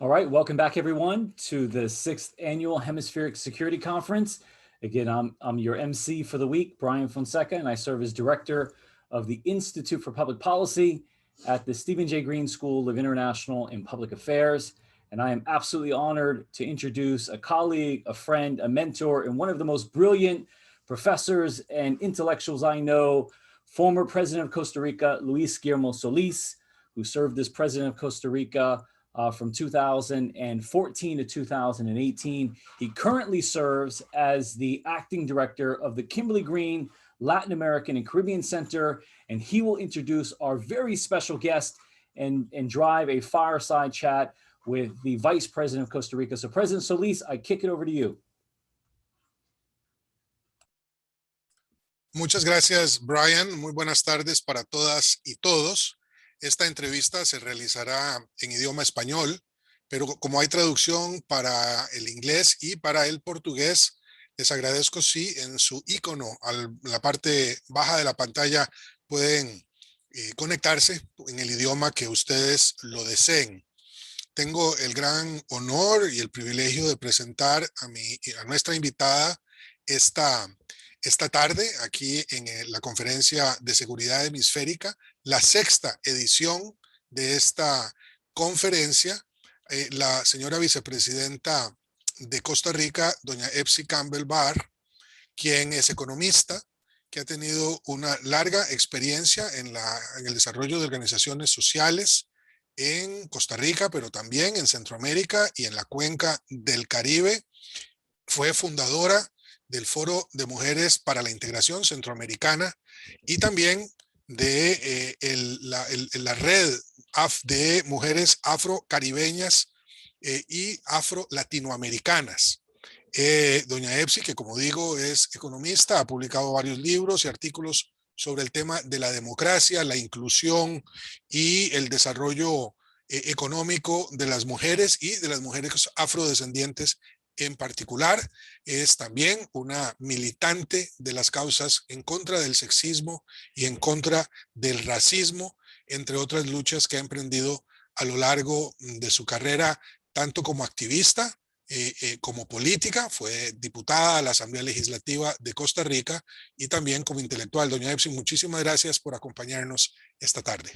All right, welcome back everyone to the 6th Annual Hemispheric Security Conference. Again, I'm your MC for the week, Brian Fonseca, and I serve as Director of the Institute for Public Policy at the Stephen J. Green School of International and Public Affairs. And I am absolutely honored to introduce a colleague, a friend, a mentor, and one of the most brilliant professors and intellectuals I know, former President of Costa Rica, Luis Guillermo Solís, who served as President of Costa Rica from 2014 to 2018. He currently serves as the acting director of the Kimberly Green Latin American and Caribbean Center, and he will introduce our very special guest and drive a fireside chat with the Vice President of Costa Rica. So President Solís, I kick it over to you. Muchas gracias, Brian. Muy buenas tardes para todas y todos. Esta entrevista se realizará en idioma español, pero como hay traducción para el inglés y para el portugués, les agradezco si en su icono, en la parte baja de la pantalla, pueden conectarse en el idioma que ustedes lo deseen. Tengo el gran honor y el privilegio de presentar a nuestra invitada esta tarde aquí en la Conferencia de Seguridad Hemisférica, la 6ª edición de esta conferencia. La señora vicepresidenta de Costa Rica, doña Epsi Campbell Barr, quien es economista, que ha tenido una larga experiencia en el desarrollo de organizaciones sociales en Costa Rica, pero también en Centroamérica y en la cuenca del Caribe. Fue fundadora del Foro de Mujeres para la Integración Centroamericana y también de la red de mujeres afrocaribeñas y afro-latinoamericanas. Doña Epsi, que como digo es economista, ha publicado varios libros y artículos sobre el tema de la democracia, la inclusión y el desarrollo económico de las mujeres y de las mujeres afrodescendientes en particular. Es también una militante de las causas en contra del sexismo y en contra del racismo, entre otras luchas que ha emprendido a lo largo de su carrera, tanto como activista como política. Fue diputada a la Asamblea Legislativa de Costa Rica y también como intelectual. Doña Epsi, muchísimas gracias por acompañarnos esta tarde.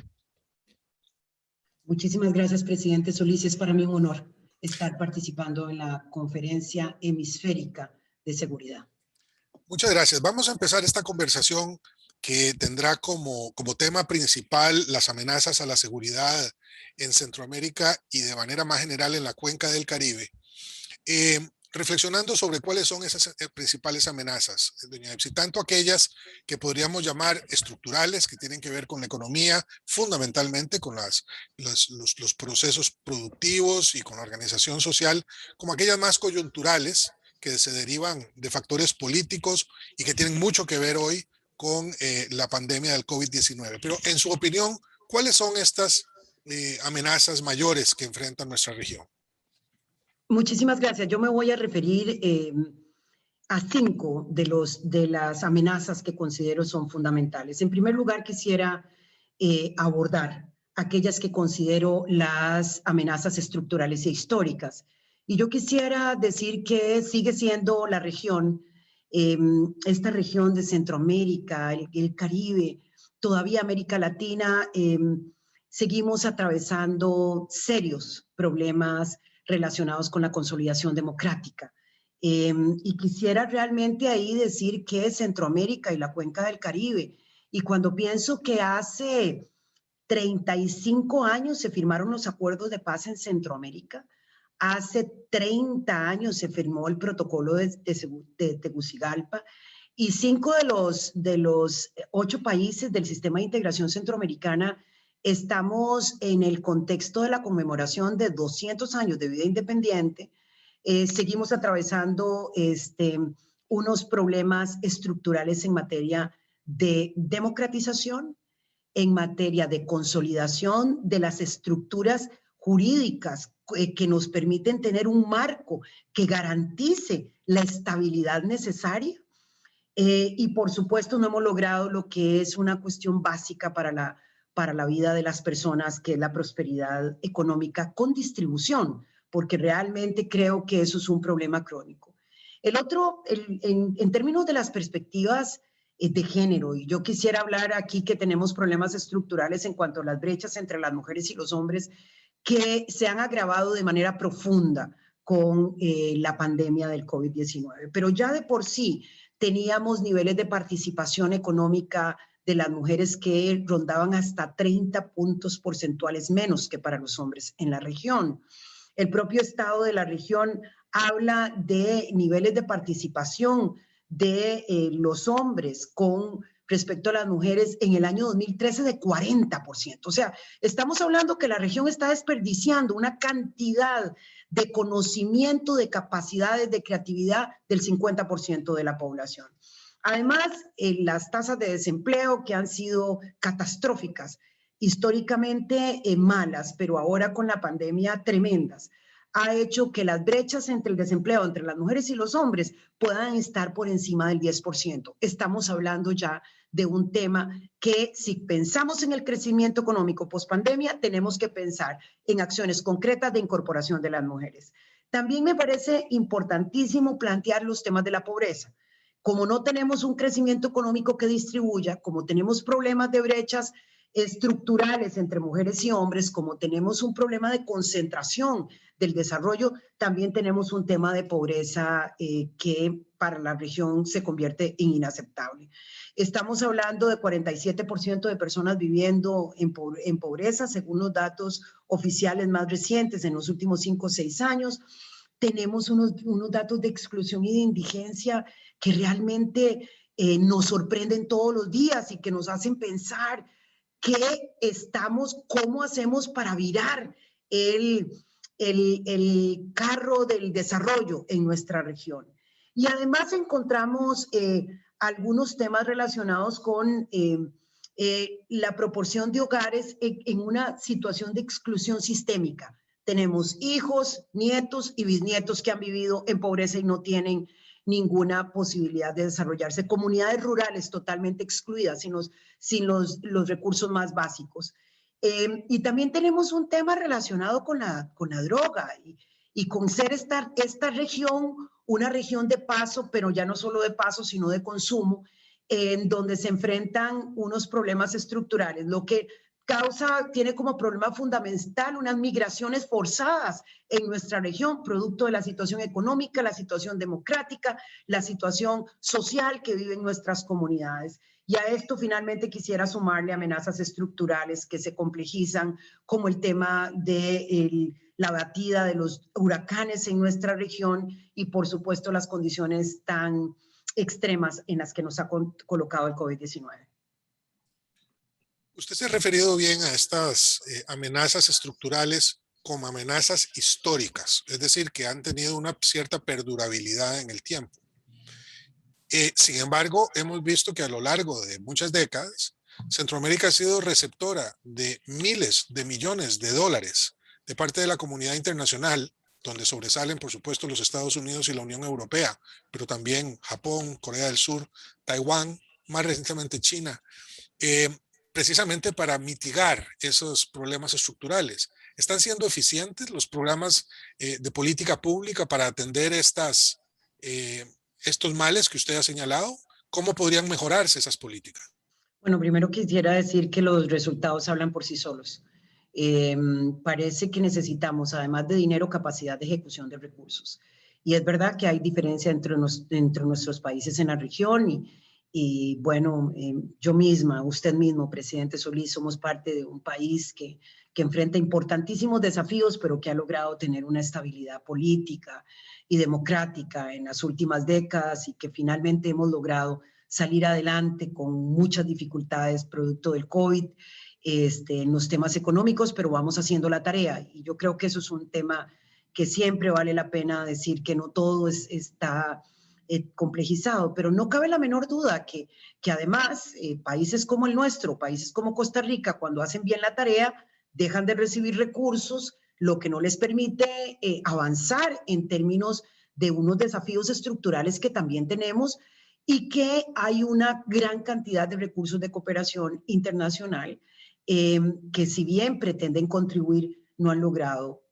Muchísimas gracias, presidente Solís. Es para mí un honor estar participando en la Conferencia Hemisférica de Seguridad. Muchas gracias. Vamos a empezar esta conversación que tendrá como tema principal las amenazas a la seguridad en Centroamérica y de manera más general en la cuenca del Caribe. Reflexionando sobre cuáles son esas principales amenazas, doña Epsi, tanto aquellas que podríamos llamar estructurales, que tienen que ver con la economía, fundamentalmente con los procesos productivos y con la organización social, como aquellas más coyunturales, que se derivan de factores políticos y que tienen mucho que ver hoy con la pandemia del COVID-19. Pero en su opinión, ¿cuáles son estas amenazas mayores que enfrenta nuestra región? Muchísimas gracias. Yo me voy a referir a 5 de las amenazas que considero son fundamentales. En primer lugar, quisiera abordar aquellas que considero las amenazas estructurales e históricas. Y yo quisiera decir que sigue siendo la región, esta región de Centroamérica, el Caribe, todavía América Latina, seguimos atravesando serios problemas relacionados con la consolidación democrática. Y quisiera realmente ahí decir que Centroamérica y la cuenca del Caribe, y cuando pienso que hace 35 años se firmaron los acuerdos de paz en Centroamérica, hace 30 años se firmó el protocolo de Tegucigalpa, y 5 de los 8 países del sistema de integración centroamericana estamos en el contexto de la conmemoración de 200 años de vida independiente. Seguimos atravesando unos problemas estructurales en materia de democratización, en materia de consolidación de las estructuras jurídicas que nos permiten tener un marco que garantice la estabilidad necesaria. Y por supuesto no hemos logrado lo que es una cuestión básica para la vida de las personas, que es la prosperidad económica con distribución, porque realmente creo que eso es un problema crónico. El otro, en términos de las perspectivas de género, y yo quisiera hablar aquí que tenemos problemas estructurales en cuanto a las brechas entre las mujeres y los hombres que se han agravado de manera profunda con la pandemia del COVID-19. Pero ya de por sí teníamos niveles de participación económica de las mujeres que rondaban hasta 30 puntos porcentuales menos que para los hombres en la región. El propio estado de la región habla de niveles de participación de los hombres con respecto a las mujeres en el año 2013 de 40%. O sea, estamos hablando que la región está desperdiciando una cantidad de conocimiento, de capacidades, de creatividad del 50% de la población. Además, las tasas de desempleo que han sido catastróficas, históricamente malas, pero ahora con la pandemia tremendas, ha hecho que las brechas entre el desempleo entre las mujeres y los hombres puedan estar por encima del 10%. Estamos hablando ya de un tema que si pensamos en el crecimiento económico post-pandemia, tenemos que pensar en acciones concretas de incorporación de las mujeres. También me parece importantísimo plantear los temas de la pobreza. Como no tenemos un crecimiento económico que distribuya, como tenemos problemas de brechas estructurales entre mujeres y hombres, como tenemos un problema de concentración del desarrollo, también tenemos un tema de pobreza que para la región se convierte en inaceptable. Estamos hablando de 47% de personas viviendo en pobreza, según los datos oficiales más recientes en los últimos 5 o 6 años. Tenemos unos datos de exclusión y de indigencia que realmente nos sorprenden todos los días y que nos hacen pensar cómo hacemos para virar el carro del desarrollo en nuestra región. Y además encontramos algunos temas relacionados con la proporción de hogares en una situación de exclusión sistémica. Tenemos hijos, nietos y bisnietos que han vivido en pobreza y no tienen ninguna posibilidad de desarrollarse. Comunidades rurales totalmente excluidas, sin los recursos más básicos. Y también tenemos un tema relacionado con la droga y con ser esta región una región de paso, pero ya no solo de paso, sino de consumo, en donde se enfrentan unos problemas estructurales, lo que tiene como problema fundamental unas migraciones forzadas en nuestra región, producto de la situación económica, la situación democrática, la situación social que viven nuestras comunidades. Y a esto finalmente quisiera sumarle amenazas estructurales que se complejizan, como el tema de la batida de los huracanes en nuestra región y por supuesto las condiciones tan extremas en las que nos ha colocado el COVID-19. Usted se ha referido bien a estas amenazas estructurales como amenazas históricas, es decir, que han tenido una cierta perdurabilidad en el tiempo. Sin embargo, hemos visto que a lo largo de muchas décadas, Centroamérica ha sido receptora de miles de millones de dólares de parte de la comunidad internacional, donde sobresalen, por supuesto, los Estados Unidos y la Unión Europea, pero también Japón, Corea del Sur, Taiwán, más recientemente China, precisamente para mitigar esos problemas estructurales. ¿Están siendo eficientes los programas de política pública para atender estos males que usted ha señalado? ¿Cómo podrían mejorarse esas políticas? Bueno, primero quisiera decir que los resultados hablan por sí solos. Parece que necesitamos, además de dinero, capacidad de ejecución de recursos. Y es verdad que hay diferencia entre nuestros países en la región y bueno, yo misma, usted mismo, presidente Solís, somos parte de un país que enfrenta importantísimos desafíos, pero que ha logrado tener una estabilidad política y democrática en las últimas décadas y que finalmente hemos logrado salir adelante con muchas dificultades producto del COVID en los temas económicos, pero vamos haciendo la tarea. Y yo creo que eso es un tema que siempre vale la pena decir que no todo está complejizado, pero no cabe la menor duda que además países como el nuestro, países como Costa Rica, cuando hacen bien la tarea, dejan de recibir recursos, lo que no les permite avanzar en términos de unos desafíos estructurales que también tenemos y que hay una gran cantidad de recursos de cooperación internacional que si bien pretenden contribuir, no han logrado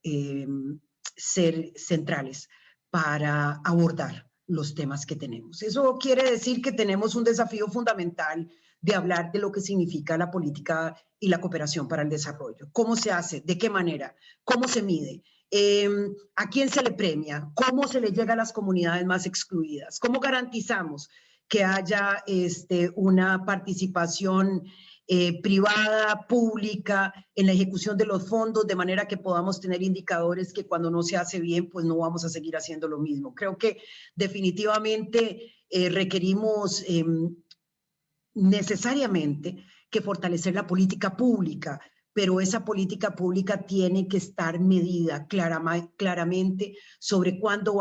ser centrales para abordar los temas que tenemos. Eso quiere decir que tenemos un desafío fundamental de hablar de lo que significa la política y la cooperación para el desarrollo. ¿Cómo se hace? ¿De qué manera? ¿Cómo se mide? ¿A quién se le premia? ¿Cómo se le llega a las comunidades más excluidas? ¿Cómo garantizamos que haya una participación privada, pública, en la ejecución de los fondos, de manera que podamos tener indicadores que cuando no se hace bien, pues no vamos a seguir haciendo lo mismo? Creo que definitivamente requerimos necesariamente que fortalecer la política pública, pero esa política pública tiene que estar medida claramente sobre cuándo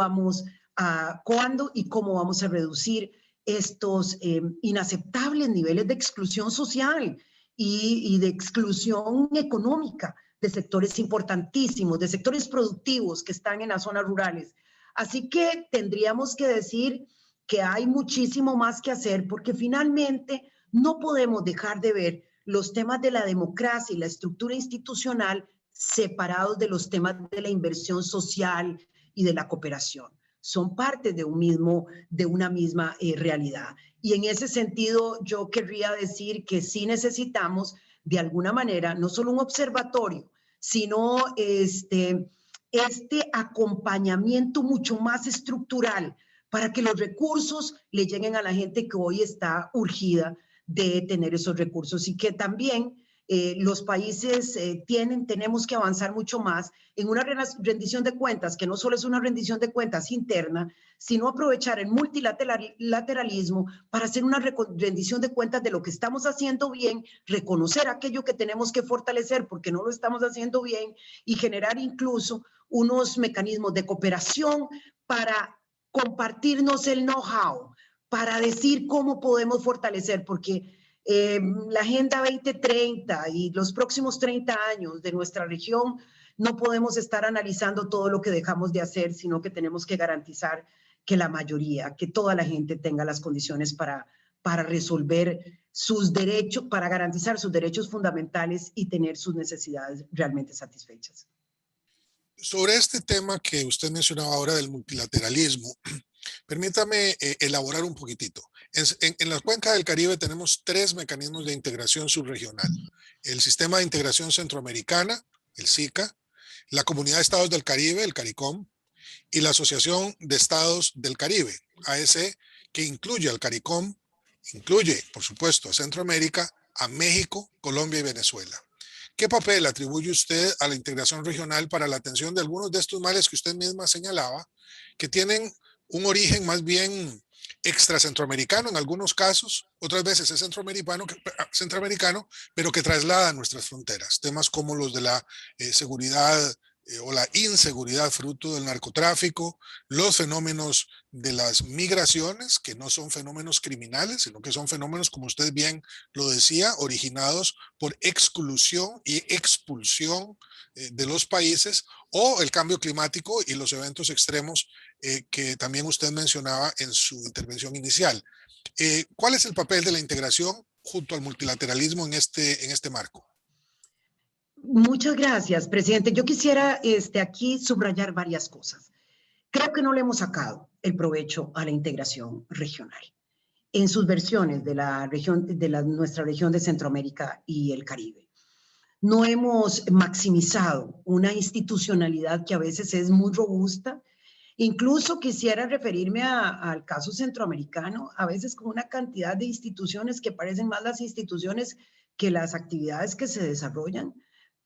y cómo vamos a reducir estos inaceptables niveles de exclusión social y de exclusión económica de sectores importantísimos, de sectores productivos que están en las zonas rurales. Así que tendríamos que decir que hay muchísimo más que hacer, porque finalmente no podemos dejar de ver los temas de la democracia y la estructura institucional separados de los temas de la inversión social y de la cooperación. Son parte de una misma realidad. Y en ese sentido, yo querría decir que sí necesitamos, de alguna manera, no solo un observatorio, sino este acompañamiento mucho más estructural para que los recursos le lleguen a la gente que hoy está urgida de tener esos recursos, y que también los países tenemos que avanzar mucho más en una rendición de cuentas, que no solo es una rendición de cuentas interna, sino aprovechar el multilateralismo para hacer una rendición de cuentas de lo que estamos haciendo bien, reconocer aquello que tenemos que fortalecer porque no lo estamos haciendo bien, y generar incluso unos mecanismos de cooperación para compartirnos el know-how, para decir cómo podemos fortalecer, porque la Agenda 2030 y los próximos 30 años de nuestra región no podemos estar analizando todo lo que dejamos de hacer, sino que tenemos que garantizar que la mayoría, que toda la gente tenga las condiciones para resolver sus derechos, para garantizar sus derechos fundamentales y tener sus necesidades realmente satisfechas. Sobre este tema que usted mencionaba ahora del multilateralismo, permítame elaborar un poquitito. En la Cuenca del Caribe tenemos 3 mecanismos de integración subregional: el Sistema de Integración Centroamericana, el SICA, la Comunidad de Estados del Caribe, el CARICOM, y la Asociación de Estados del Caribe, AEC, que incluye al CARICOM, incluye, por supuesto, a Centroamérica, a México, Colombia y Venezuela. ¿Qué papel atribuye usted a la integración regional para la atención de algunos de estos males que usted misma señalaba, que tienen un origen más bien extracentroamericano en algunos casos, otras veces es centroamericano, pero que traslada a nuestras fronteras? Temas como los de la seguridad o la inseguridad fruto del narcotráfico, los fenómenos de las migraciones, que no son fenómenos criminales, sino que son fenómenos, como usted bien lo decía, originados por exclusión y expulsión de los países, o el cambio climático y los eventos extremos que también usted mencionaba en su intervención inicial. ¿Cuál es el papel de la integración junto al multilateralismo en este marco? Muchas gracias, presidente. Yo quisiera aquí subrayar varias cosas. Creo que no le hemos sacado el provecho a la integración regional en sus versiones de nuestra región de Centroamérica y el Caribe. No hemos maximizado una institucionalidad que a veces es muy robusta. Incluso quisiera referirme al caso centroamericano, a veces con una cantidad de instituciones que parecen más las instituciones que las actividades que se desarrollan,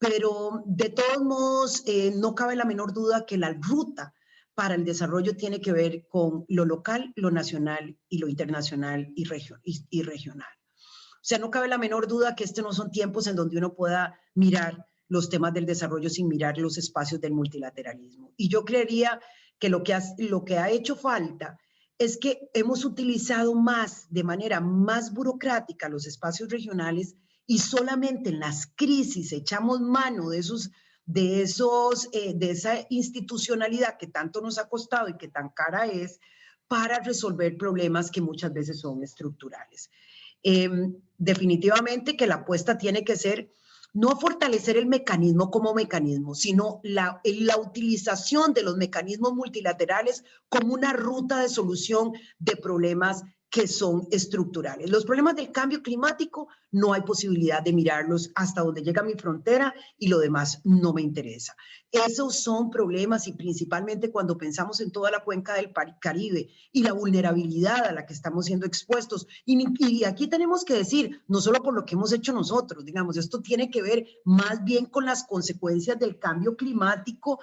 pero de todos modos no cabe la menor duda que la ruta para el desarrollo tiene que ver con lo local, lo nacional y lo internacional y regional. O sea, no cabe la menor duda que estos no son tiempos en donde uno pueda mirar los temas del desarrollo sin mirar los espacios del multilateralismo. Y yo creería que lo que ha hecho falta es que hemos utilizado de manera más burocrática los espacios regionales, y solamente en las crisis echamos mano de esa institucionalidad que tanto nos ha costado y que tan cara es, para resolver problemas que muchas veces son estructurales. Definitivamente que la apuesta tiene que ser no fortalecer el mecanismo como mecanismo, sino la utilización de los mecanismos multilaterales como una ruta de solución de problemas que son estructurales. Los problemas del cambio climático no hay posibilidad de mirarlos hasta donde llega mi frontera y lo demás no me interesa. Esos son problemas y principalmente cuando pensamos en toda la cuenca del Caribe y la vulnerabilidad a la que estamos siendo expuestos. Y aquí tenemos que decir, no solo por lo que hemos hecho nosotros, digamos, esto tiene que ver más bien con las consecuencias del cambio climático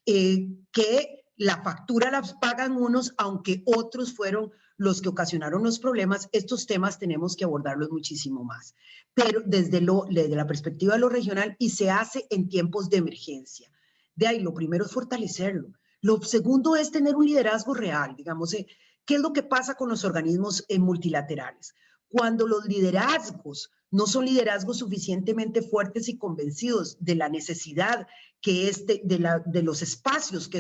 que la factura las pagan unos, aunque otros fueron los que ocasionaron los problemas. Estos temas tenemos que abordarlos muchísimo más, pero desde la perspectiva de lo regional, y se hace en tiempos de emergencia. De ahí, lo primero es fortalecerlo. Lo segundo es tener un liderazgo real, digamos, ¿qué es lo que pasa con los organismos multilaterales? Cuando los liderazgos no son liderazgos suficientemente fuertes y convencidos de la necesidad que de los espacios que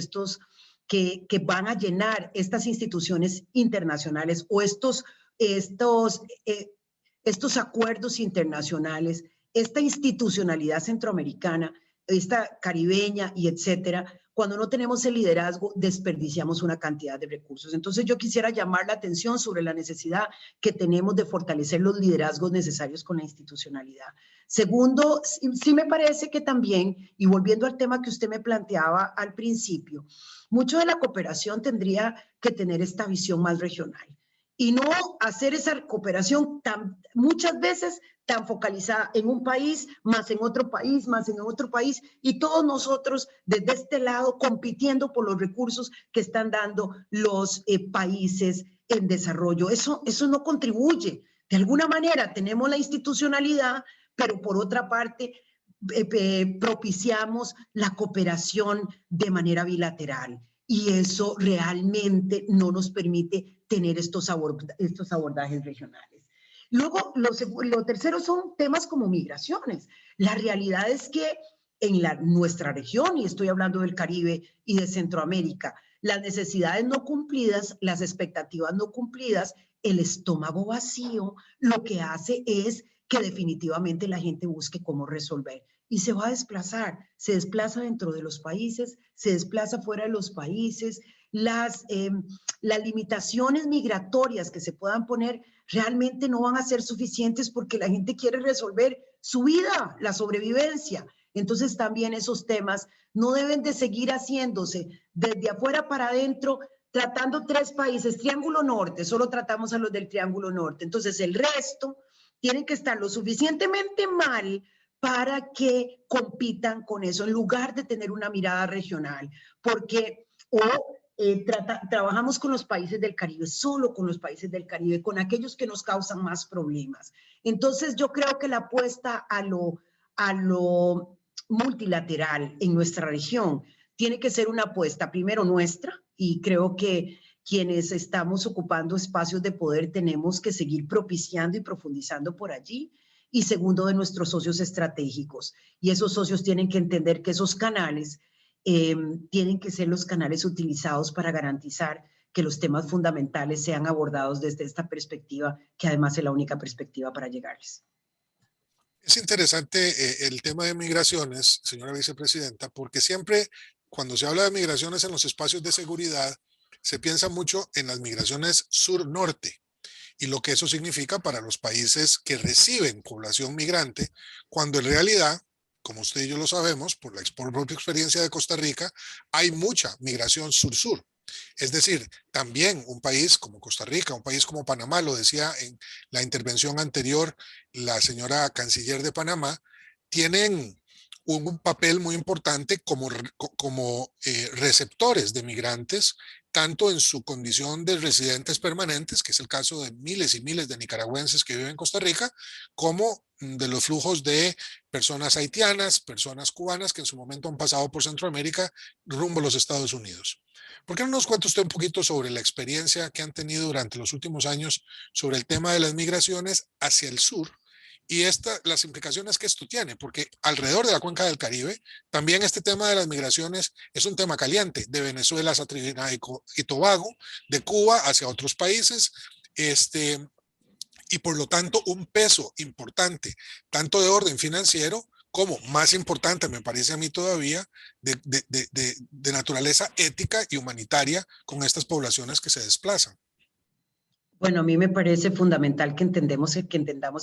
que van a llenar estas instituciones internacionales o estos acuerdos internacionales, esta institucionalidad centroamericana, esta caribeña y etcétera, cuando no tenemos el liderazgo, desperdiciamos una cantidad de recursos. Entonces yo quisiera llamar la atención sobre la necesidad que tenemos de fortalecer los liderazgos necesarios con la institucionalidad. Segundo, sí me parece que también, y volviendo al tema que usted me planteaba al principio, mucho de la cooperación tendría que tener esta visión más regional y no hacer esa cooperación muchas veces tan focalizada en un país, más en otro país, más en otro país, y todos nosotros desde este lado compitiendo por los recursos que están dando los países en desarrollo. Eso no contribuye. De alguna manera tenemos la institucionalidad, pero por otra parte propiciamos la cooperación de manera bilateral. Y eso realmente no nos permite tener estos abordajes regionales. Luego, lo tercero son temas como migraciones. La realidad es que en nuestra región, y estoy hablando del Caribe y de Centroamérica, las necesidades no cumplidas, las expectativas no cumplidas, el estómago vacío, lo que hace es que definitivamente la gente busque cómo resolver. Y se va a desplazar, se desplaza dentro de los países, se desplaza fuera de los países. Las limitaciones migratorias que se puedan poner realmente no van a ser suficientes porque la gente quiere resolver su vida, la sobrevivencia. Entonces también esos temas no deben de seguir haciéndose desde afuera para adentro, tratando 3 países, Triángulo Norte, solo tratamos a los del Triángulo Norte. Entonces el resto tienen que estar lo suficientemente mal para que compitan con eso, en lugar de tener una mirada regional, porque trabajamos con los países del Caribe, solo con los países del Caribe, con aquellos que nos causan más problemas. Entonces yo creo que la apuesta a lo multilateral en nuestra región tiene que ser una apuesta primero nuestra, y creo que quienes estamos ocupando espacios de poder tenemos que seguir propiciando y profundizando por allí. Y segundo, de nuestros socios estratégicos. Y esos socios tienen que entender que esos canales tienen que ser los canales utilizados para garantizar que los temas fundamentales sean abordados desde esta perspectiva, que además es la única perspectiva para llegarles. Es interesante el tema de migraciones, señora vicepresidenta, porque siempre cuando se habla de migraciones en los espacios de seguridad, se piensa mucho en las migraciones sur-norte y lo que eso significa para los países que reciben población migrante, cuando en realidad, como usted y yo lo sabemos, por la propia experiencia de Costa Rica, hay mucha migración sur-sur. Es decir, también un país como Costa Rica, un país como Panamá, lo decía en la intervención anterior la señora canciller de Panamá, tienen un papel muy importante como receptores de migrantes, tanto en su condición de residentes permanentes, que es el caso de miles y miles de nicaragüenses que viven en Costa Rica, como de los flujos de personas haitianas, personas cubanas que en su momento han pasado por Centroamérica rumbo a los Estados Unidos. ¿Por qué no nos cuenta usted un poquito sobre la experiencia que han tenido durante los últimos años sobre el tema de las migraciones hacia el sur y las implicaciones que esto tiene? Porque alrededor de la cuenca del Caribe, también este tema de las migraciones es un tema caliente, de Venezuela hacia Trinidad y Tobago, de Cuba hacia otros países, y por lo tanto un peso importante, tanto de orden financiero como más importante, me parece a mí todavía, de naturaleza ética y humanitaria con estas poblaciones que se desplazan. Bueno, a mí me parece fundamental que entendamos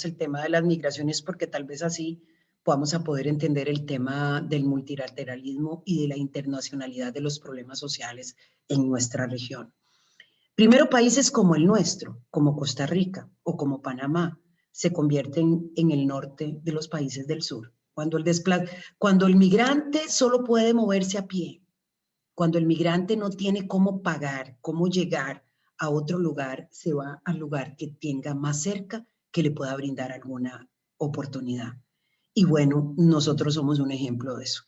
el tema de las migraciones, porque tal vez así vamos a poder entender el tema del multilateralismo y de la internacionalidad de los problemas sociales en nuestra región. Primero, países como el nuestro, como Costa Rica o como Panamá, se convierten en el norte de los países del sur. Cuando el migrante solo puede moverse a pie, cuando el migrante no tiene cómo pagar, cómo llegar a otro lugar, se va al lugar que tenga más cerca, que le pueda brindar alguna oportunidad. Y bueno, nosotros somos un ejemplo de eso.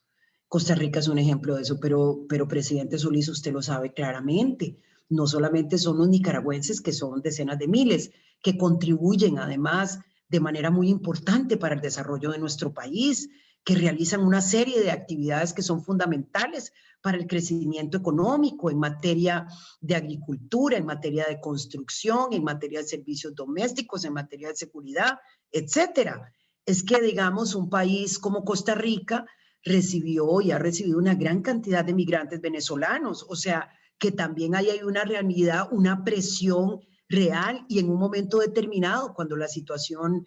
Costa Rica es un ejemplo de eso, pero presidente Solís, usted lo sabe claramente. No solamente son los nicaragüenses, que son decenas de miles, que contribuyen además de manera muy importante para el desarrollo de nuestro país, que realizan una serie de actividades que son fundamentales para el crecimiento económico en materia de agricultura, en materia de construcción, en materia de servicios domésticos, en materia de seguridad, etcétera. Es que, digamos, un país como Costa Rica recibió y ha recibido una gran cantidad de migrantes venezolanos, o sea, que también hay una realidad, una presión real y en un momento determinado, cuando la situación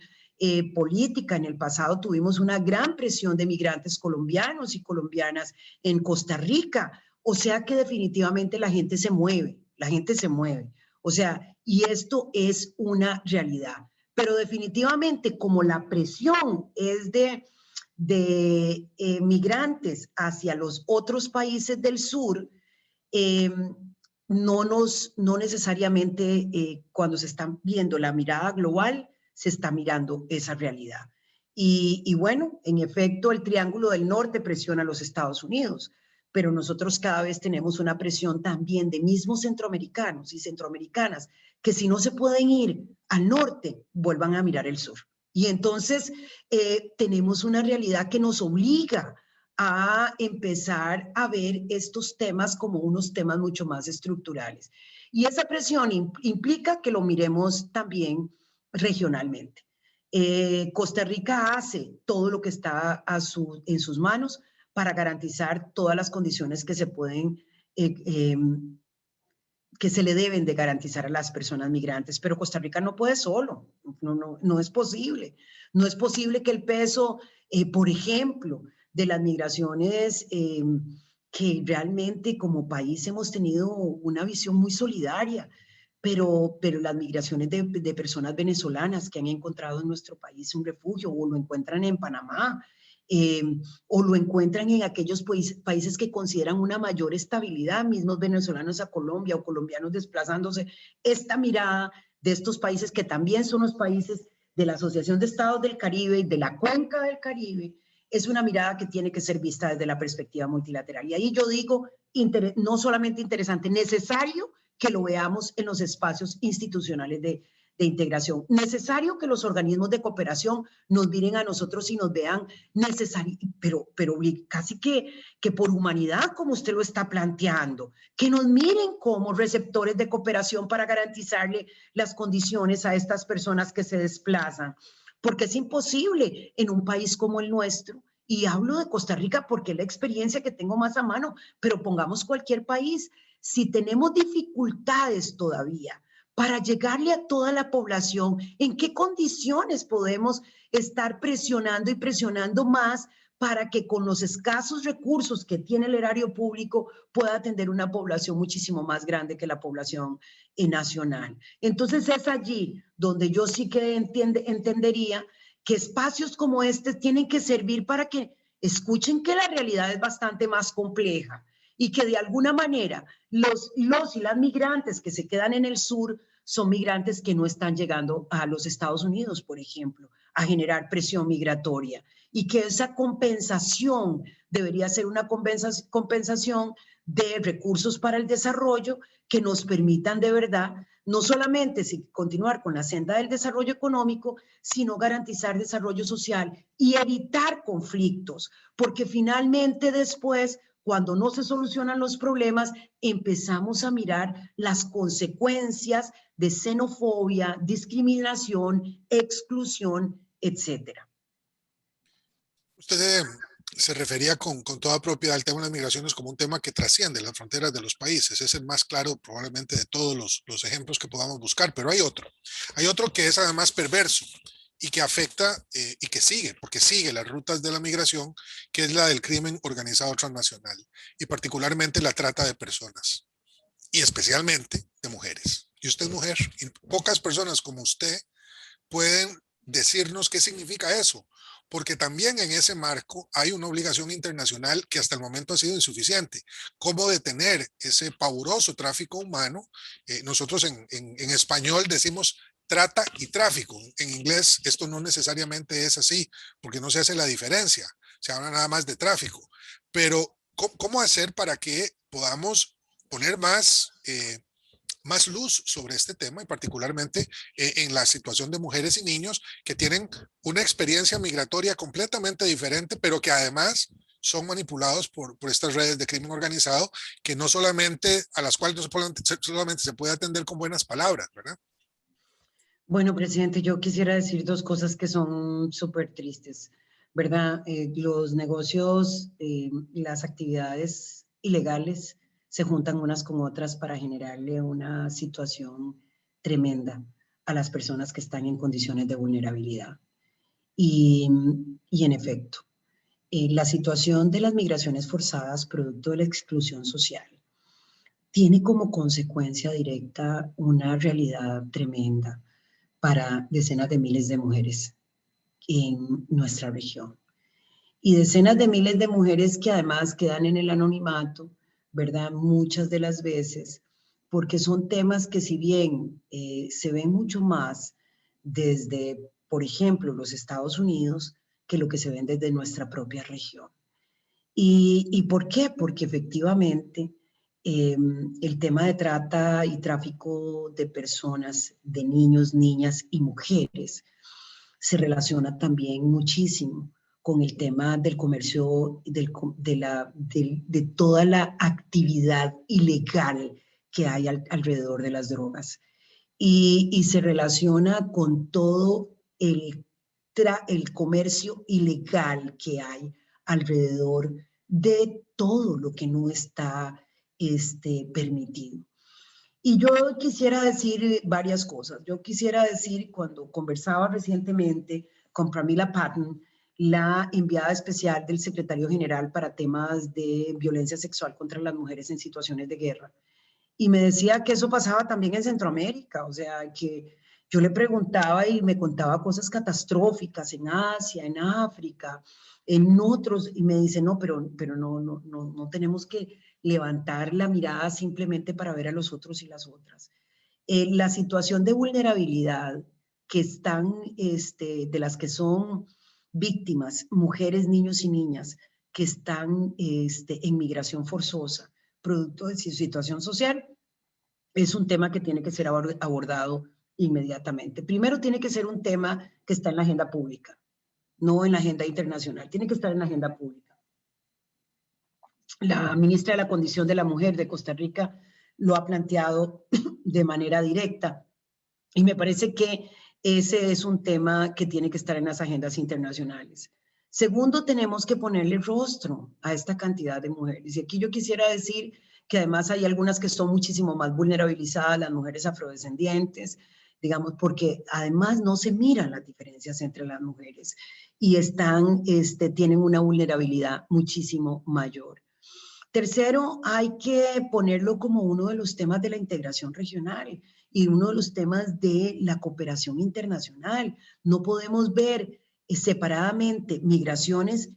política en el pasado, tuvimos una gran presión de migrantes colombianos y colombianas en Costa Rica, o sea que definitivamente la gente se mueve, o sea, y esto es una realidad, pero definitivamente como la presión es de migrantes hacia los otros países del sur, no necesariamente cuando se está viendo la mirada global, se está mirando esa realidad. Y bueno, en efecto, el Triángulo del Norte presiona a los Estados Unidos, pero nosotros cada vez tenemos una presión también de mismos centroamericanos y centroamericanas que si no se pueden ir al norte, vuelvan a mirar el sur. Y entonces tenemos una realidad que nos obliga a empezar a ver estos temas como unos temas mucho más estructurales. Y esa presión implica que lo miremos también regionalmente. Costa Rica hace todo lo que está en sus manos para garantizar todas las condiciones que se pueden, que se le deben de garantizar a las personas migrantes, pero Costa Rica no puede solo, no es posible. No es posible que el peso, por ejemplo, de las migraciones, que realmente como país hemos tenido una visión muy solidaria, pero las migraciones de personas venezolanas que han encontrado en nuestro país un refugio o lo encuentran en Panamá, o lo encuentran en aquellos países que consideran una mayor estabilidad, mismos venezolanos a Colombia o colombianos desplazándose, esta mirada de estos países que también son los países de la Asociación de Estados del Caribe y de la Cuenca del Caribe, es una mirada que tiene que ser vista desde la perspectiva multilateral. Y ahí yo digo, no solamente interesante, necesario que lo veamos en los espacios institucionales de integración. Necesario que los organismos de cooperación nos miren a nosotros y nos vean necesario, pero casi que por humanidad, como usted lo está planteando, que nos miren como receptores de cooperación para garantizarle las condiciones a estas personas que se desplazan, porque es imposible en un país como el nuestro. Y hablo de Costa Rica porque es la experiencia que tengo más a mano, pero pongamos cualquier país. Si tenemos dificultades todavía para llegarle a toda la población, ¿en qué condiciones podemos estar presionando y presionando más para que con los escasos recursos que tiene el erario público pueda atender una población muchísimo más grande que la población nacional? Entonces es allí donde yo sí que entendería que espacios como este tienen que servir para que escuchen que la realidad es bastante más compleja y que de alguna manera los y las migrantes que se quedan en el sur son migrantes que no están llegando a los Estados Unidos, por ejemplo, a generar presión migratoria, y que esa compensación debería ser una compensación de recursos para el desarrollo que nos permitan de verdad no solamente continuar con la senda del desarrollo económico, sino garantizar desarrollo social y evitar conflictos, porque finalmente después, cuando no se solucionan los problemas, empezamos a mirar las consecuencias de xenofobia, discriminación, exclusión, etcétera. Usted se refería con toda propiedad al tema de las migraciones como un tema que trasciende las fronteras de los países. Es el más claro probablemente de todos los ejemplos que podamos buscar, pero hay otro. Hay otro que es además perverso y que afecta y que sigue, porque sigue las rutas de la migración, que es la del crimen organizado transnacional y particularmente la trata de personas y especialmente de mujeres. Y usted es mujer y pocas personas como usted pueden decirnos qué significa eso, porque también en ese marco hay una obligación internacional que hasta el momento ha sido insuficiente. ¿Cómo detener ese pavoroso tráfico humano? Nosotros en español decimos trata y tráfico. En inglés esto no necesariamente es así, porque no se hace la diferencia. Se habla nada más de tráfico. Pero, ¿cómo hacer para que podamos poner más luz sobre este tema y particularmente en la situación de mujeres y niños que tienen una experiencia migratoria completamente diferente, pero que además son manipulados por estas redes de crimen organizado que no solamente, a las cuales no solamente se puede atender con buenas palabras, ¿verdad? Bueno, presidente, yo quisiera decir dos cosas que son súper tristes, ¿verdad? Los negocios, las actividades ilegales se juntan unas con otras para generarle una situación tremenda a las personas que están en condiciones de vulnerabilidad. Y, y en efecto, la situación de las migraciones forzadas producto de la exclusión social tiene como consecuencia directa una realidad tremenda para decenas de miles de mujeres en nuestra región. Y decenas de miles de mujeres que además quedan en el anonimato, ¿verdad? Muchas de las veces, porque son temas que si bien se ven mucho más desde, por ejemplo, los Estados Unidos, que lo que se ven desde nuestra propia región. ¿Y por qué? Porque efectivamente el tema de trata y tráfico de personas, de niños, niñas y mujeres, se relaciona también muchísimo con el tema del comercio, de toda la actividad ilegal que hay alrededor de las drogas. Y se relaciona con todo el comercio ilegal que hay alrededor de todo lo que no está permitido. Y yo quisiera decir varias cosas. Yo quisiera decir, cuando conversaba recientemente con Pramila Patten, la enviada especial del secretario general para temas de violencia sexual contra las mujeres en situaciones de guerra, y me decía que eso pasaba también en Centroamérica, o sea, que yo le preguntaba y me contaba cosas catastróficas en Asia, en África, en otros, y me dice, no, pero no tenemos que levantar la mirada simplemente para ver a los otros y las otras. La situación de vulnerabilidad que están, de las que son víctimas, mujeres, niños y niñas, que están en migración forzosa, producto de su situación social, es un tema que tiene que ser abordado inmediatamente. Primero tiene que ser un tema que está en la agenda pública, no en la agenda internacional, tiene que estar en la agenda pública. La ministra de la Condición de la Mujer de Costa Rica lo ha planteado de manera directa y me parece que ese es un tema que tiene que estar en las agendas internacionales. Segundo, tenemos que ponerle rostro a esta cantidad de mujeres. Y aquí yo quisiera decir que además hay algunas que son muchísimo más vulnerabilizadas, las mujeres afrodescendientes, digamos, porque además no se miran las diferencias entre las mujeres y tienen una vulnerabilidad muchísimo mayor. Tercero, hay que ponerlo como uno de los temas de la integración regional y uno de los temas de la cooperación internacional. No podemos ver separadamente migraciones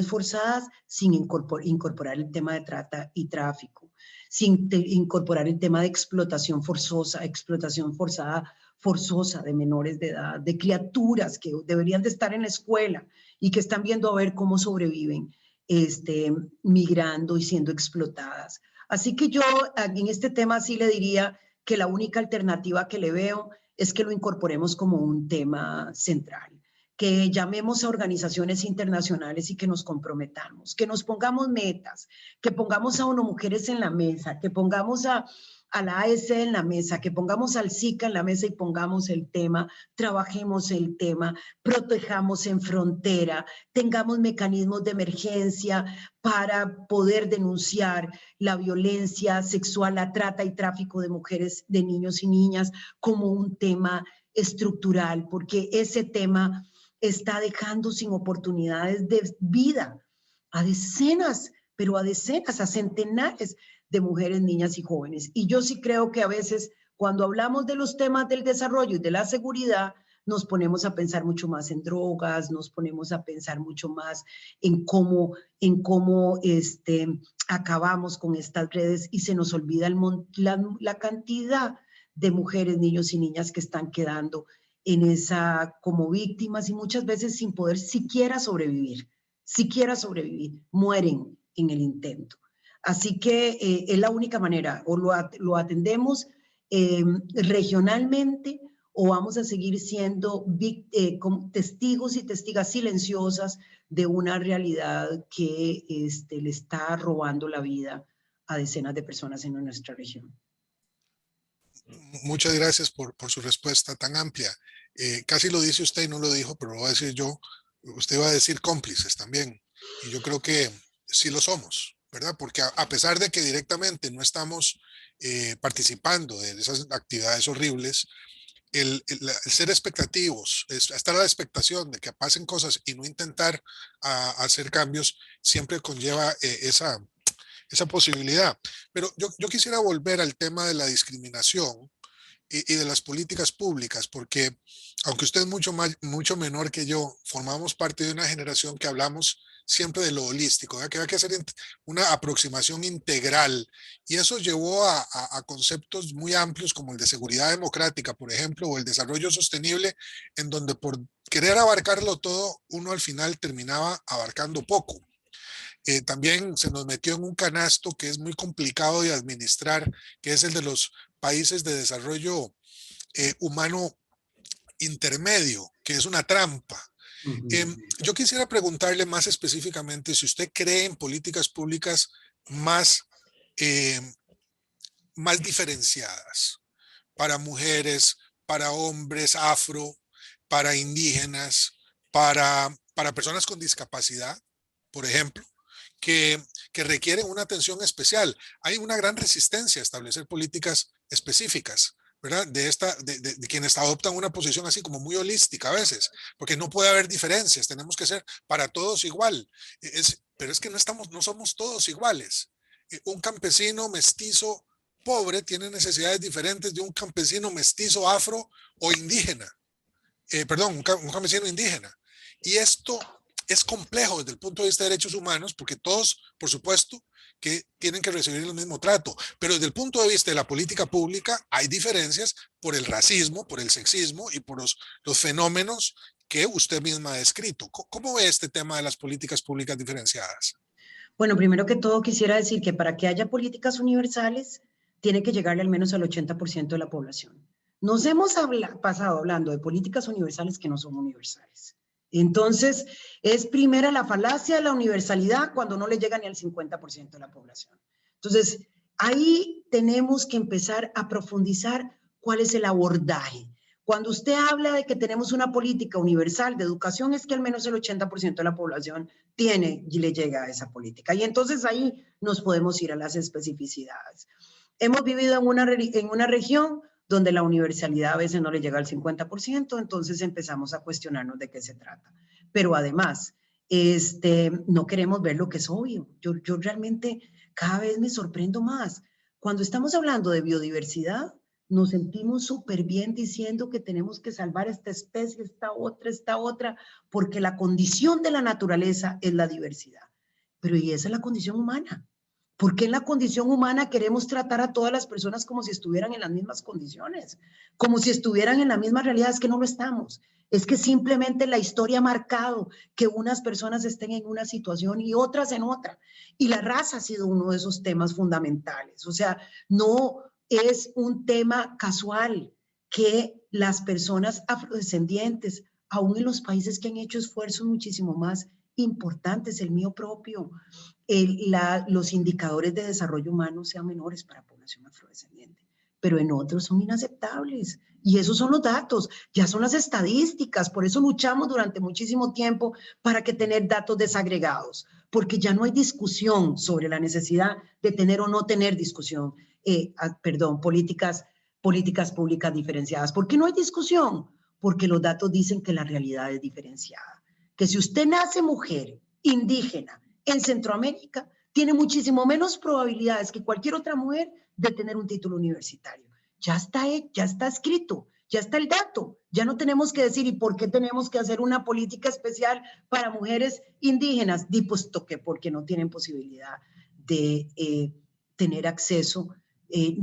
forzadas sin incorporar el tema de trata y tráfico, sin incorporar el tema de explotación forzada forzosa de menores de edad, de criaturas que deberían de estar en la escuela y que están viendo a ver cómo sobreviven. Migrando y siendo explotadas. Así que yo en este tema sí le diría que la única alternativa que le veo es que lo incorporemos como un tema central, que llamemos a organizaciones internacionales y que nos comprometamos, que nos pongamos metas, que pongamos a ONU Mujeres en la mesa, que pongamos a la AEC en la mesa, que pongamos al SICA en la mesa y pongamos el tema, trabajemos el tema, protejamos en frontera, tengamos mecanismos de emergencia para poder denunciar la violencia sexual, la trata y tráfico de mujeres, de niños y niñas como un tema estructural, porque ese tema está dejando sin oportunidades de vida a decenas, pero a decenas, a centenares de mujeres, niñas y jóvenes. Y yo sí creo que a veces cuando hablamos de los temas del desarrollo y de la seguridad, nos ponemos a pensar mucho más en drogas, nos ponemos a pensar mucho más en cómo acabamos con estas redes y se nos olvida la cantidad de mujeres, niños y niñas que están quedando en esa como víctimas y muchas veces sin poder siquiera sobrevivir, mueren en el intento. Así que es la única manera, o lo atendemos regionalmente o vamos a seguir siendo como testigos y testigas silenciosas de una realidad que le está robando la vida a decenas de personas en nuestra región. Muchas gracias por su respuesta tan amplia. Casi lo dice usted y no lo dijo, pero lo voy a decir yo. Usted va a decir cómplices también. Y yo creo que sí lo somos, ¿verdad? Porque a pesar de que directamente no estamos participando de esas actividades horribles, el ser expectativos, estar a la expectación de que pasen cosas y no intentar hacer cambios, siempre conlleva esa posibilidad. Pero yo quisiera volver al tema de la discriminación y de las políticas públicas, porque aunque usted es mucho menor que yo, formamos parte de una generación que hablamos siempre de lo holístico, ¿verdad? Que hay que hacer una aproximación integral, y eso llevó a conceptos muy amplios como el de seguridad democrática, por ejemplo, o el desarrollo sostenible, en donde por querer abarcarlo todo, uno al final terminaba abarcando poco. También se nos metió en un canasto que es muy complicado de administrar, que es el de los países de desarrollo humano intermedio, que es una trampa. Yo quisiera preguntarle más específicamente si usted cree en políticas públicas más, más diferenciadas para mujeres, para hombres afro, para indígenas, para personas con discapacidad, por ejemplo, que requieren una atención especial. Hay una gran resistencia a establecer políticas específicas, ¿verdad? De quienes adoptan una posición así como muy holística a veces, porque no puede haber diferencias, tenemos que ser para todos igual. Pero es que no somos todos iguales. Un campesino mestizo pobre tiene necesidades diferentes de un campesino mestizo afro o indígena. Perdón, un campesino indígena. Y esto es complejo desde el punto de vista de derechos humanos, porque todos, por supuesto, que tienen que recibir el mismo trato, pero desde el punto de vista de la política pública hay diferencias por el racismo, por el sexismo y por los fenómenos que usted misma ha descrito. ¿Cómo ve este tema de las políticas públicas diferenciadas? Bueno, primero que todo quisiera decir que para que haya políticas universales tiene que llegarle al menos al 80% de la población. Nos hemos pasado hablando de políticas universales que no son universales. Entonces, es primera la falacia de la universalidad cuando no le llega ni al 50% de la población. Entonces, ahí tenemos que empezar a profundizar cuál es el abordaje. Cuando usted habla de que tenemos una política universal de educación, es que al menos el 80% de la población tiene y le llega a esa política. Y entonces ahí nos podemos ir a las especificidades. Hemos vivido en una región donde la universalidad a veces no le llega al 50%, entonces empezamos a cuestionarnos de qué se trata. Pero además, no queremos ver lo que es obvio. Yo realmente cada vez me sorprendo más. Cuando estamos hablando de biodiversidad, nos sentimos súper bien diciendo que tenemos que salvar esta especie, esta otra, porque la condición de la naturaleza es la diversidad. Pero ¿y esa es la condición humana? ¿Por qué en la condición humana queremos tratar a todas las personas como si estuvieran en las mismas condiciones? Como si estuvieran en la misma realidad. Es que no lo estamos. Es que simplemente la historia ha marcado que unas personas estén en una situación y otras en otra. Y la raza ha sido uno de esos temas fundamentales. O sea, no es un tema casual que las personas afrodescendientes, aún en los países que han hecho esfuerzos muchísimo más importantes, el mío propio, los indicadores de desarrollo humano sean menores para población afrodescendiente, pero en otros son inaceptables. Y esos son los datos, ya son las estadísticas, por eso luchamos durante muchísimo tiempo para que tener datos desagregados, porque ya no hay discusión sobre la necesidad de tener o no tener discusión, políticas públicas diferenciadas. ¿Por qué no hay discusión? Porque los datos dicen que la realidad es diferenciada, que si usted nace mujer indígena en Centroamérica, tiene muchísimo menos probabilidades que cualquier otra mujer de tener un título universitario. Ya está escrito, ya está el dato, ya no tenemos que decir, ¿y por qué tenemos que hacer una política especial para mujeres indígenas? Puesto que porque no tienen posibilidad de tener acceso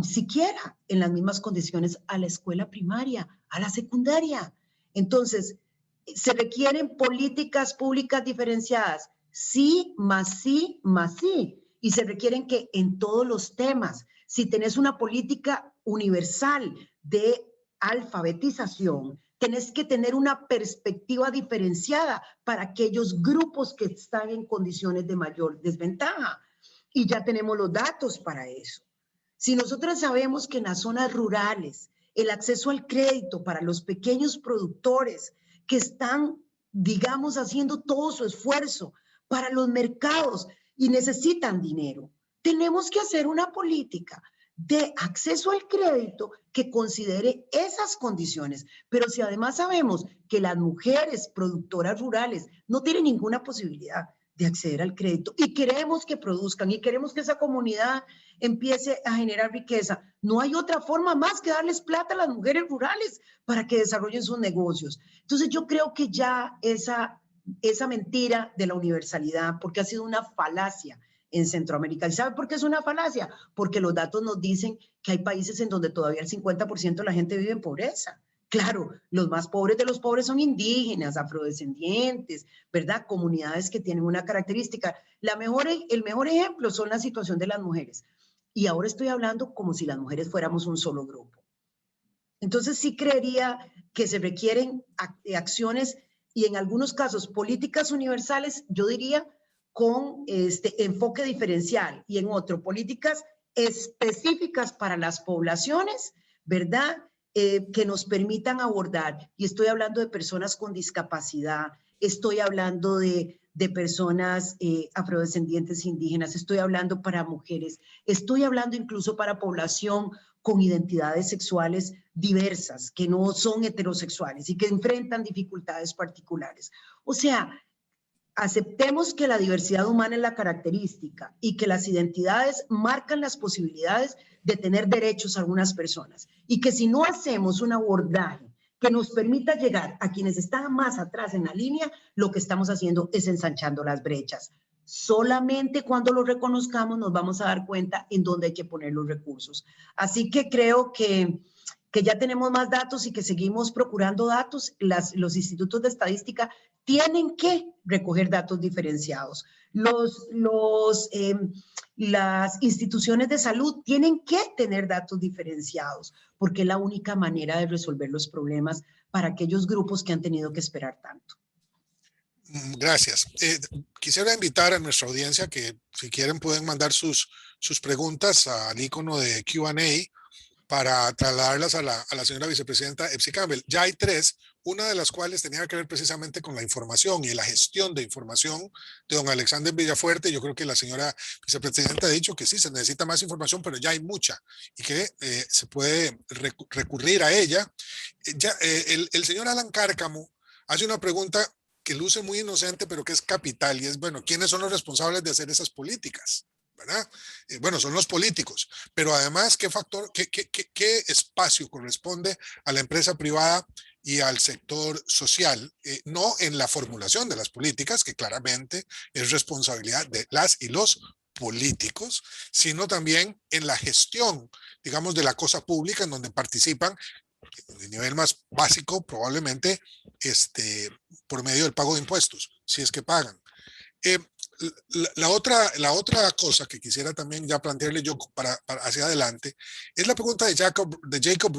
siquiera en las mismas condiciones a la escuela primaria, a la secundaria. Entonces, ¿se requieren políticas públicas diferenciadas? Sí, más sí, más sí. Y se requieren que en todos los temas, si tenés una política universal de alfabetización, tenés que tener una perspectiva diferenciada para aquellos grupos que están en condiciones de mayor desventaja. Y ya tenemos los datos para eso. Si nosotros sabemos que en las zonas rurales el acceso al crédito para los pequeños productores que están, digamos, haciendo todo su esfuerzo para los mercados y necesitan dinero, tenemos que hacer una política de acceso al crédito que considere esas condiciones. Pero si además sabemos que las mujeres productoras rurales no tienen ninguna posibilidad de acceder al crédito y queremos que produzcan y queremos que esa comunidad empiece a generar riqueza, no hay otra forma más que darles plata a las mujeres rurales para que desarrollen sus negocios. Entonces yo creo que ya esa mentira de la universalidad, porque ha sido una falacia en Centroamérica. ¿Y sabe por qué es una falacia? Porque los datos nos dicen que hay países en donde todavía el 50% de la gente vive en pobreza. Claro, los más pobres de los pobres son indígenas, afrodescendientes, ¿verdad? Comunidades que tienen una característica. El mejor ejemplo son la situación de las mujeres. Y ahora estoy hablando como si las mujeres fuéramos un solo grupo. Entonces sí creería que se requieren acciones y en algunos casos políticas universales, yo diría, con enfoque diferencial y en otro, políticas específicas para las poblaciones, ¿verdad? Que nos permitan abordar, y estoy hablando de personas con discapacidad, estoy hablando de personas afrodescendientes indígenas, estoy hablando para mujeres, estoy hablando incluso para población con identidades sexuales diversas, que no son heterosexuales y que enfrentan dificultades particulares. O sea, aceptemos que la diversidad humana es la característica y que las identidades marcan las posibilidades de tener derechos a algunas personas y que si no hacemos un abordaje que nos permita llegar a quienes están más atrás en la línea, lo que estamos haciendo es ensanchando las brechas. Solamente cuando lo reconozcamos nos vamos a dar cuenta en dónde hay que poner los recursos. Así que creo que ya tenemos más datos y que seguimos procurando datos. Los institutos de estadística tienen que recoger datos diferenciados. Las instituciones de salud tienen que tener datos diferenciados, porque es la única manera de resolver los problemas para aquellos grupos que han tenido que esperar tanto. Gracias. Quisiera invitar a nuestra audiencia que si quieren pueden mandar sus preguntas al icono de Q&A para trasladarlas a la señora vicepresidenta Epsi Campbell. Ya hay 3, una de las cuales tenía que ver precisamente con la información y la gestión de información de don Alexander Villafuerte. Yo creo que la señora vicepresidenta ha dicho que sí, se necesita más información, pero ya hay mucha y que se puede recurrir a ella. El señor Alan Cárcamo hace una pregunta que luce muy inocente, pero que es capital, y es, bueno, ¿quiénes son los responsables de hacer esas políticas? ¿Verdad? Bueno, son los políticos, pero además, ¿qué espacio corresponde a la empresa privada y al sector social? No en la formulación de las políticas, que claramente es responsabilidad de las y los políticos, sino también en la gestión, digamos, de la cosa pública, en donde participan de nivel más básico, probablemente por medio del pago de impuestos, si es que pagan. La otra cosa que quisiera también ya plantearle yo para hacia adelante es la pregunta de Jacob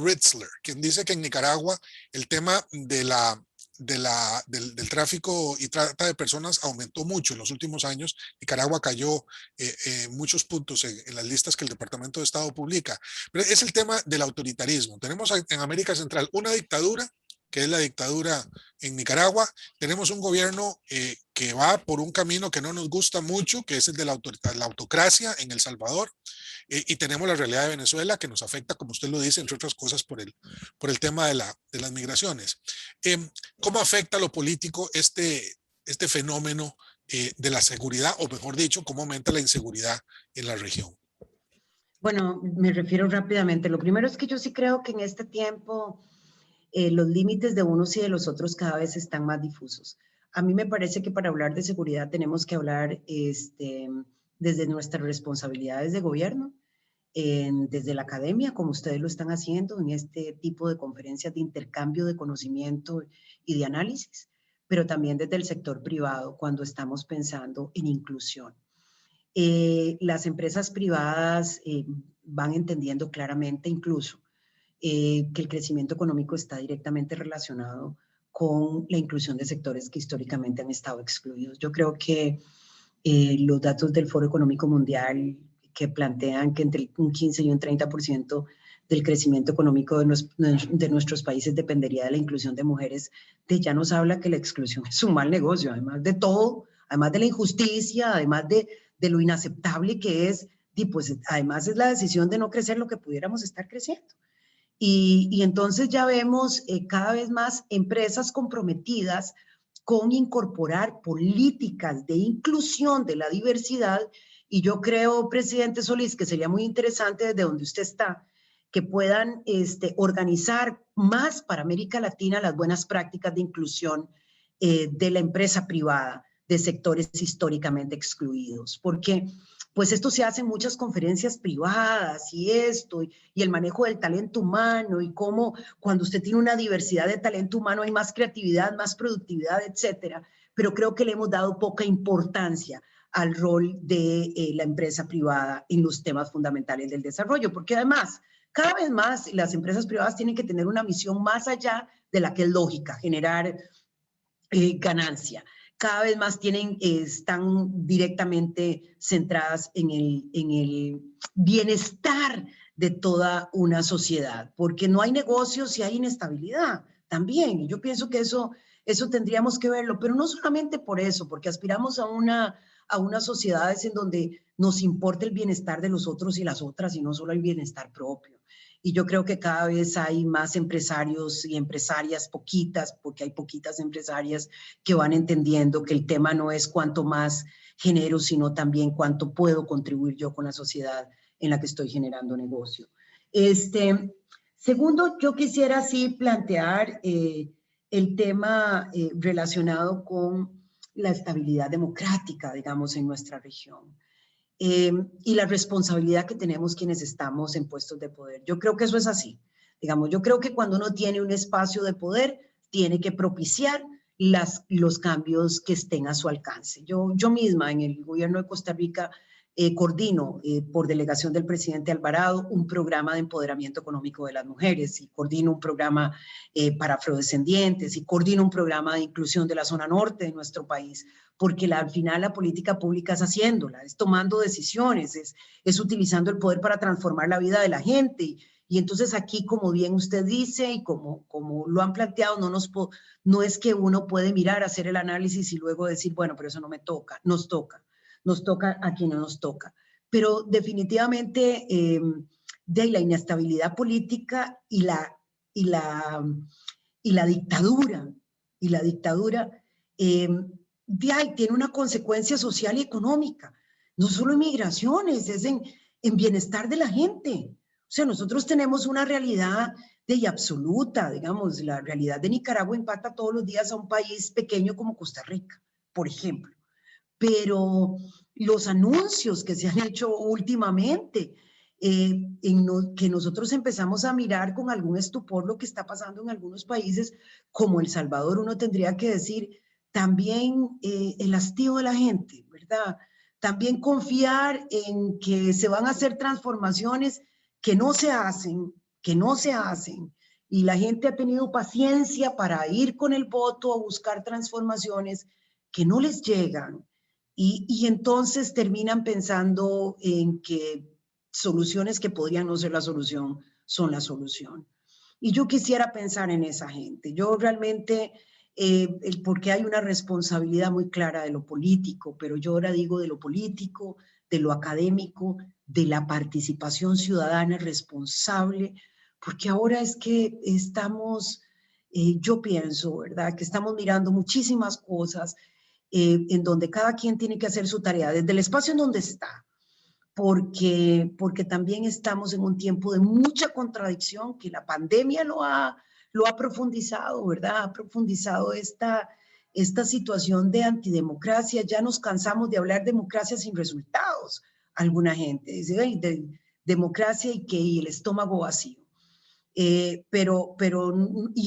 Ritzler, quien dice que en Nicaragua el tema de la del tráfico y trata de personas aumentó mucho en los últimos años. Nicaragua cayó muchos puntos en las listas que el Departamento de Estado publica. Pero es el tema del autoritarismo. Tenemos en América Central una dictadura, que es la dictadura en Nicaragua. Tenemos un gobierno que va por un camino que no nos gusta mucho, que es el de la autocracia en El Salvador. Y tenemos la realidad de Venezuela que nos afecta, como usted lo dice, entre otras cosas por el tema de las migraciones. ¿Cómo afecta a lo político este fenómeno de la seguridad, o mejor dicho, cómo aumenta la inseguridad en la región? Bueno, me refiero rápidamente. Lo primero es que yo sí creo que en este tiempo los límites de unos y de los otros cada vez están más difusos. A mí me parece que para hablar de seguridad tenemos que hablar desde nuestras responsabilidades de gobierno, desde la academia, como ustedes lo están haciendo en este tipo de conferencias de intercambio de conocimiento y de análisis, pero también desde el sector privado cuando estamos pensando en inclusión. Las empresas privadas van entendiendo claramente incluso que el crecimiento económico está directamente relacionado con la inclusión de sectores que históricamente han estado excluidos. Yo creo que los datos del Foro Económico Mundial que plantean que entre un 15 y un 30% del crecimiento económico de nuestros países dependería de la inclusión de mujeres, ya nos habla que la exclusión es un mal negocio, además de todo, además de la injusticia, además de lo inaceptable que es, y pues además es la decisión de no crecer lo que pudiéramos estar creciendo. Y entonces ya vemos cada vez más empresas comprometidas con incorporar políticas de inclusión de la diversidad. Y yo creo, presidente Solís, que sería muy interesante desde donde usted está, que puedan organizar más para América Latina las buenas prácticas de inclusión de la empresa privada, de sectores históricamente excluidos. Porque pues esto se hace en muchas conferencias privadas y el manejo del talento humano y cómo cuando usted tiene una diversidad de talento humano hay más creatividad, más productividad, etcétera. Pero creo que le hemos dado poca importancia al rol de la empresa privada en los temas fundamentales del desarrollo, porque además, cada vez más las empresas privadas tienen que tener una misión más allá de la que es lógica, generar ganancia. Cada vez más están directamente centradas en el bienestar de toda una sociedad, porque no hay negocios si hay inestabilidad también. Y yo pienso que eso tendríamos que verlo, pero no solamente por eso, porque aspiramos a unas sociedades en donde nos importa el bienestar de los otros y las otras y no solo el bienestar propio. Y yo creo que cada vez hay más empresarios y empresarias, poquitas, porque hay poquitas empresarias que van entendiendo que el tema no es cuánto más genero, sino también cuánto puedo contribuir yo con la sociedad en la que estoy generando negocio. Segundo, yo quisiera sí plantear el tema relacionado con la estabilidad democrática, digamos, en nuestra región. Y la responsabilidad que tenemos quienes estamos en puestos de poder. Yo creo que eso es así. Digamos, yo creo que cuando uno tiene un espacio de poder, tiene que propiciar los cambios que estén a su alcance. Yo misma en el gobierno de Costa Rica coordino por delegación del presidente Alvarado un programa de empoderamiento económico de las mujeres y coordino un programa para afrodescendientes y coordino un programa de inclusión de la zona norte de nuestro país, porque al final la política pública es haciéndola, es tomando decisiones, es utilizando el poder para transformar la vida de la gente. Y entonces aquí, como bien usted dice y como lo han planteado, no es que uno puede mirar, hacer el análisis y luego decir, bueno, pero eso no me toca, nos toca a quien no nos toca. Pero definitivamente de la inestabilidad política y la dictadura, tiene una consecuencia social y económica, no solo en migraciones, es en bienestar de la gente. O sea, nosotros tenemos una realidad absoluta, digamos, la realidad de Nicaragua impacta todos los días a un país pequeño como Costa Rica, por ejemplo. Pero los anuncios que se han hecho últimamente, que nosotros empezamos a mirar con algún estupor lo que está pasando en algunos países, como El Salvador, uno tendría que decir también el hastío de la gente, ¿verdad? También confiar en que se van a hacer transformaciones que no se hacen, y la gente ha tenido paciencia para ir con el voto a buscar transformaciones que no les llegan y entonces terminan pensando en que soluciones que podrían no ser la solución son la solución. Y yo quisiera pensar en esa gente. Yo realmente, porque hay una responsabilidad muy clara de lo político, pero yo ahora digo de lo político, de lo académico, de la participación ciudadana responsable, porque ahora es que estamos, yo pienso, ¿verdad? Que estamos mirando muchísimas cosas en donde cada quien tiene que hacer su tarea, desde el espacio en donde está, porque también estamos en un tiempo de mucha contradicción, que la pandemia lo ha profundizado, ¿verdad? Ha profundizado esta situación de antidemocracia. Ya nos cansamos de hablar de democracia sin resultados. Alguna gente dice, "Ay, democracia y el estómago vacío". Y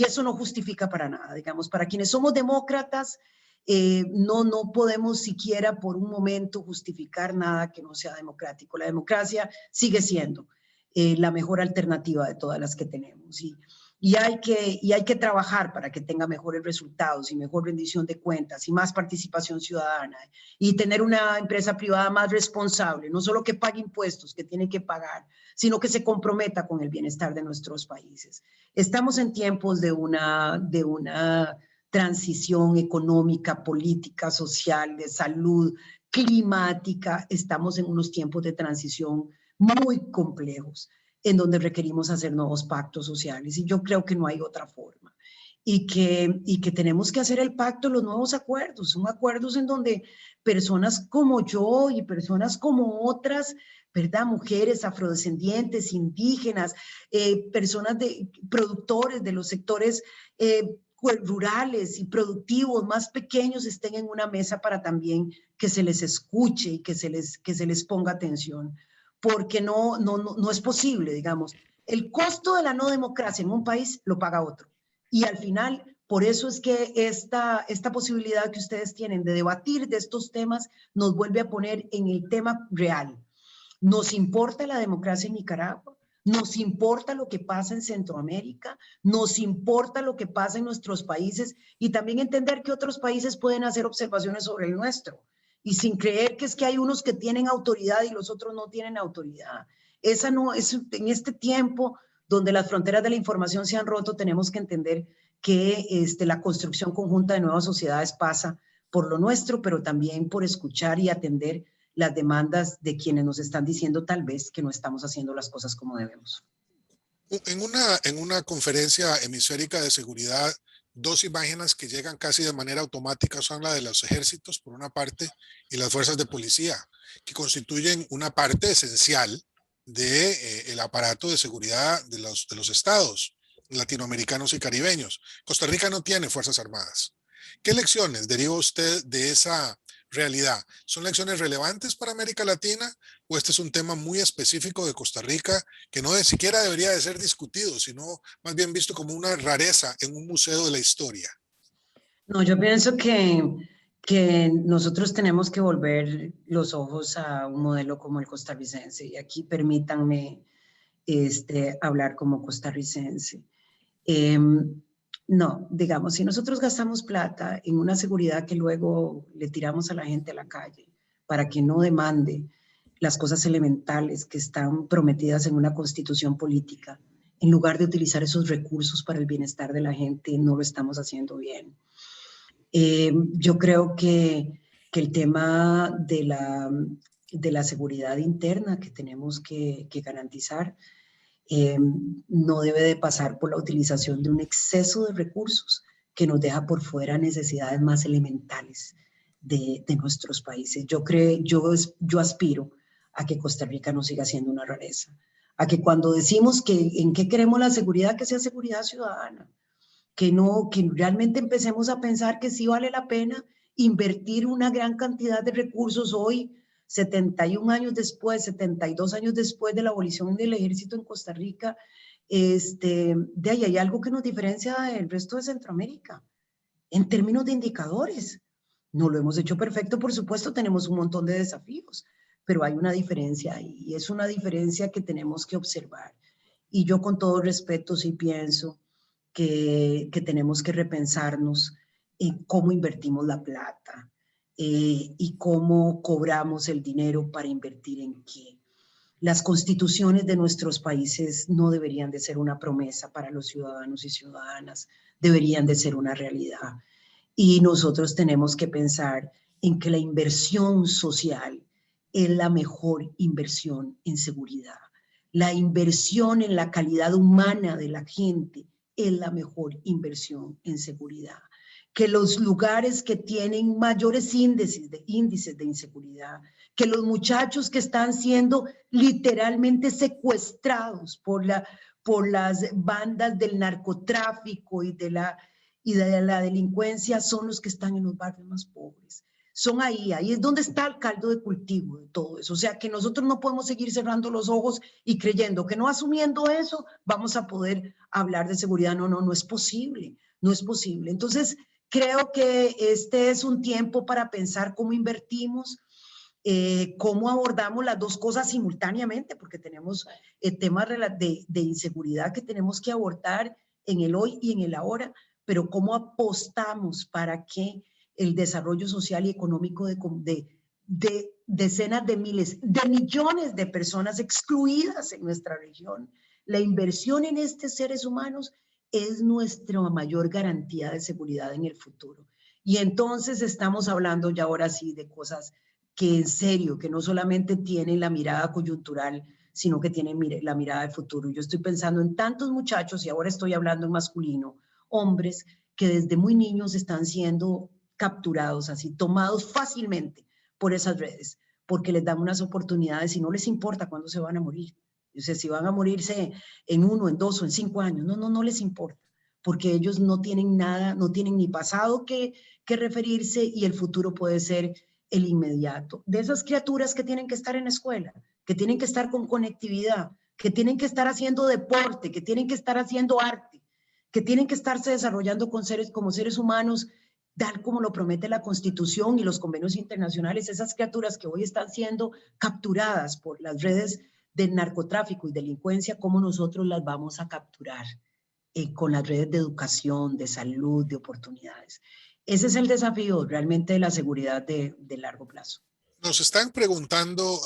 eso no justifica para nada, digamos, para quienes somos demócratas, no podemos siquiera por un momento justificar nada que no sea democrático. La democracia sigue siendo la mejor alternativa de todas las que tenemos y hay que trabajar para que tenga mejores resultados y mejor rendición de cuentas y más participación ciudadana y tener una empresa privada más responsable, no solo que pague impuestos que tiene que pagar, sino que se comprometa con el bienestar de nuestros países. Estamos en tiempos de una transición económica, política, social, de salud, climática. Estamos en unos tiempos de transición muy complejos, en donde requerimos hacer nuevos pactos sociales. Y yo creo que no hay otra forma. Y que tenemos que hacer el pacto, los nuevos acuerdos. Son acuerdos en donde personas como yo y personas como otras, ¿verdad? Mujeres, afrodescendientes, indígenas, personas productores de los sectores rurales y productivos más pequeños estén en una mesa para también que se les escuche y que se les ponga atención, porque no es posible, digamos. El costo de la no democracia en un país lo paga otro. Y al final, por eso es que esta posibilidad que ustedes tienen de debatir de estos temas nos vuelve a poner en el tema real. Nos importa la democracia en Nicaragua, nos importa lo que pasa en Centroamérica, nos importa lo que pasa en nuestros países y también entender que otros países pueden hacer observaciones sobre el nuestro y sin creer que es que hay unos que tienen autoridad y los otros no tienen autoridad. Esa no es, en este tiempo donde las fronteras de la información se han roto, tenemos que entender que la construcción conjunta de nuevas sociedades pasa por lo nuestro, pero también por escuchar y atender las demandas de quienes nos están diciendo tal vez que no estamos haciendo las cosas como debemos. En una conferencia hemisférica de seguridad, dos imágenes que llegan casi de manera automática son la de los ejércitos, por una parte, y las fuerzas de policía, que constituyen una parte esencial del aparato de seguridad de los estados latinoamericanos y caribeños. Costa Rica no tiene fuerzas armadas. ¿Qué lecciones deriva usted de esa realidad? ¿Son lecciones relevantes para América Latina o este es un tema muy específico de Costa Rica que no siquiera debería de ser discutido, sino más bien visto como una rareza en un museo de la historia? No, yo pienso que nosotros tenemos que volver los ojos a un modelo como el costarricense y aquí permítanme hablar como costarricense. No, digamos, si nosotros gastamos plata en una seguridad que luego le tiramos a la gente a la calle para que no demande las cosas elementales que están prometidas en una constitución política, en lugar de utilizar esos recursos para el bienestar de la gente, no lo estamos haciendo bien. Yo creo que el tema de la seguridad interna que tenemos que garantizar no debe de pasar por la utilización de un exceso de recursos que nos deja por fuera necesidades más elementales de nuestros países. Yo aspiro a que Costa Rica no siga siendo una rareza, a que cuando decimos que en qué queremos la seguridad, que sea seguridad ciudadana, que realmente empecemos a pensar que sí vale la pena invertir una gran cantidad de recursos hoy, 71 años después, 72 años después de la abolición del ejército en Costa Rica. De ahí hay algo que nos diferencia del resto de Centroamérica en términos de indicadores. No lo hemos hecho perfecto, por supuesto, tenemos un montón de desafíos, pero hay una diferencia y es una diferencia que tenemos que observar. Y yo con todo respeto sí pienso que tenemos que repensarnos en cómo invertimos la plata y cómo cobramos el dinero para invertir en qué. Las constituciones de nuestros países no deberían de ser una promesa para los ciudadanos y ciudadanas, deberían de ser una realidad. Y nosotros tenemos que pensar en que la inversión social es la mejor inversión en seguridad. La inversión en la calidad humana de la gente es la mejor inversión en seguridad. Que los lugares que tienen mayores índices de inseguridad, que los muchachos que están siendo literalmente secuestrados por las bandas del narcotráfico y de la delincuencia son los que están en los barrios más pobres. Son ahí es donde está el caldo de cultivo de todo eso. O sea, que nosotros no podemos seguir cerrando los ojos y creyendo que no asumiendo eso vamos a poder hablar de seguridad. No es posible, no es posible. Entonces, creo que este es un tiempo para pensar cómo invertimos, cómo abordamos las dos cosas simultáneamente, porque tenemos temas de inseguridad que tenemos que abordar en el hoy y en el ahora, pero cómo apostamos para que el desarrollo social y económico de decenas de miles, de millones de personas excluidas en nuestra región, la inversión en estos seres humanos es nuestra mayor garantía de seguridad en el futuro. Y entonces estamos hablando ya ahora sí de cosas que en serio, que no solamente tienen la mirada coyuntural, sino que tienen la mirada del futuro. Yo estoy pensando en tantos muchachos, y ahora estoy hablando en masculino, hombres que desde muy niños están siendo capturados, así, tomados fácilmente por esas redes, porque les dan unas oportunidades y no les importa cuándo se van a morir. O sea, si van a morirse en 1, en 2 o en 5 años, no les importa, porque ellos no tienen nada, no tienen ni pasado que referirse y el futuro puede ser el inmediato. De esas criaturas que tienen que estar en la escuela, que tienen que estar con conectividad, que tienen que estar haciendo deporte, que tienen que estar haciendo arte, que tienen que estarse desarrollando como seres humanos, tal como lo promete la Constitución y los convenios internacionales. Esas criaturas que hoy están siendo capturadas por las redes del narcotráfico y delincuencia, ¿cómo nosotros las vamos a capturar? Con las redes de educación, de salud, de oportunidades. Ese es el desafío realmente de la seguridad de largo plazo. Nos están preguntando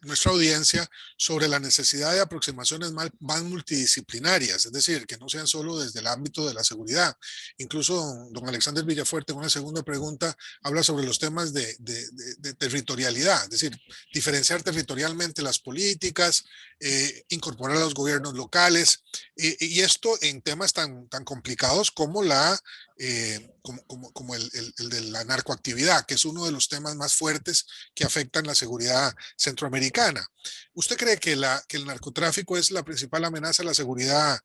nuestra audiencia sobre la necesidad de aproximaciones más multidisciplinarias, es decir, que no sean solo desde el ámbito de la seguridad. Incluso don Alexander Villafuerte, en una segunda pregunta, habla sobre los temas de territorialidad, es decir, diferenciar territorialmente las políticas, incorporar a los gobiernos locales, y esto en temas tan complicados como como el de la narcoactividad, que es uno de los temas más fuertes que afectan la seguridad centroamericana. ¿Usted cree que el narcotráfico es la principal amenaza a la seguridad,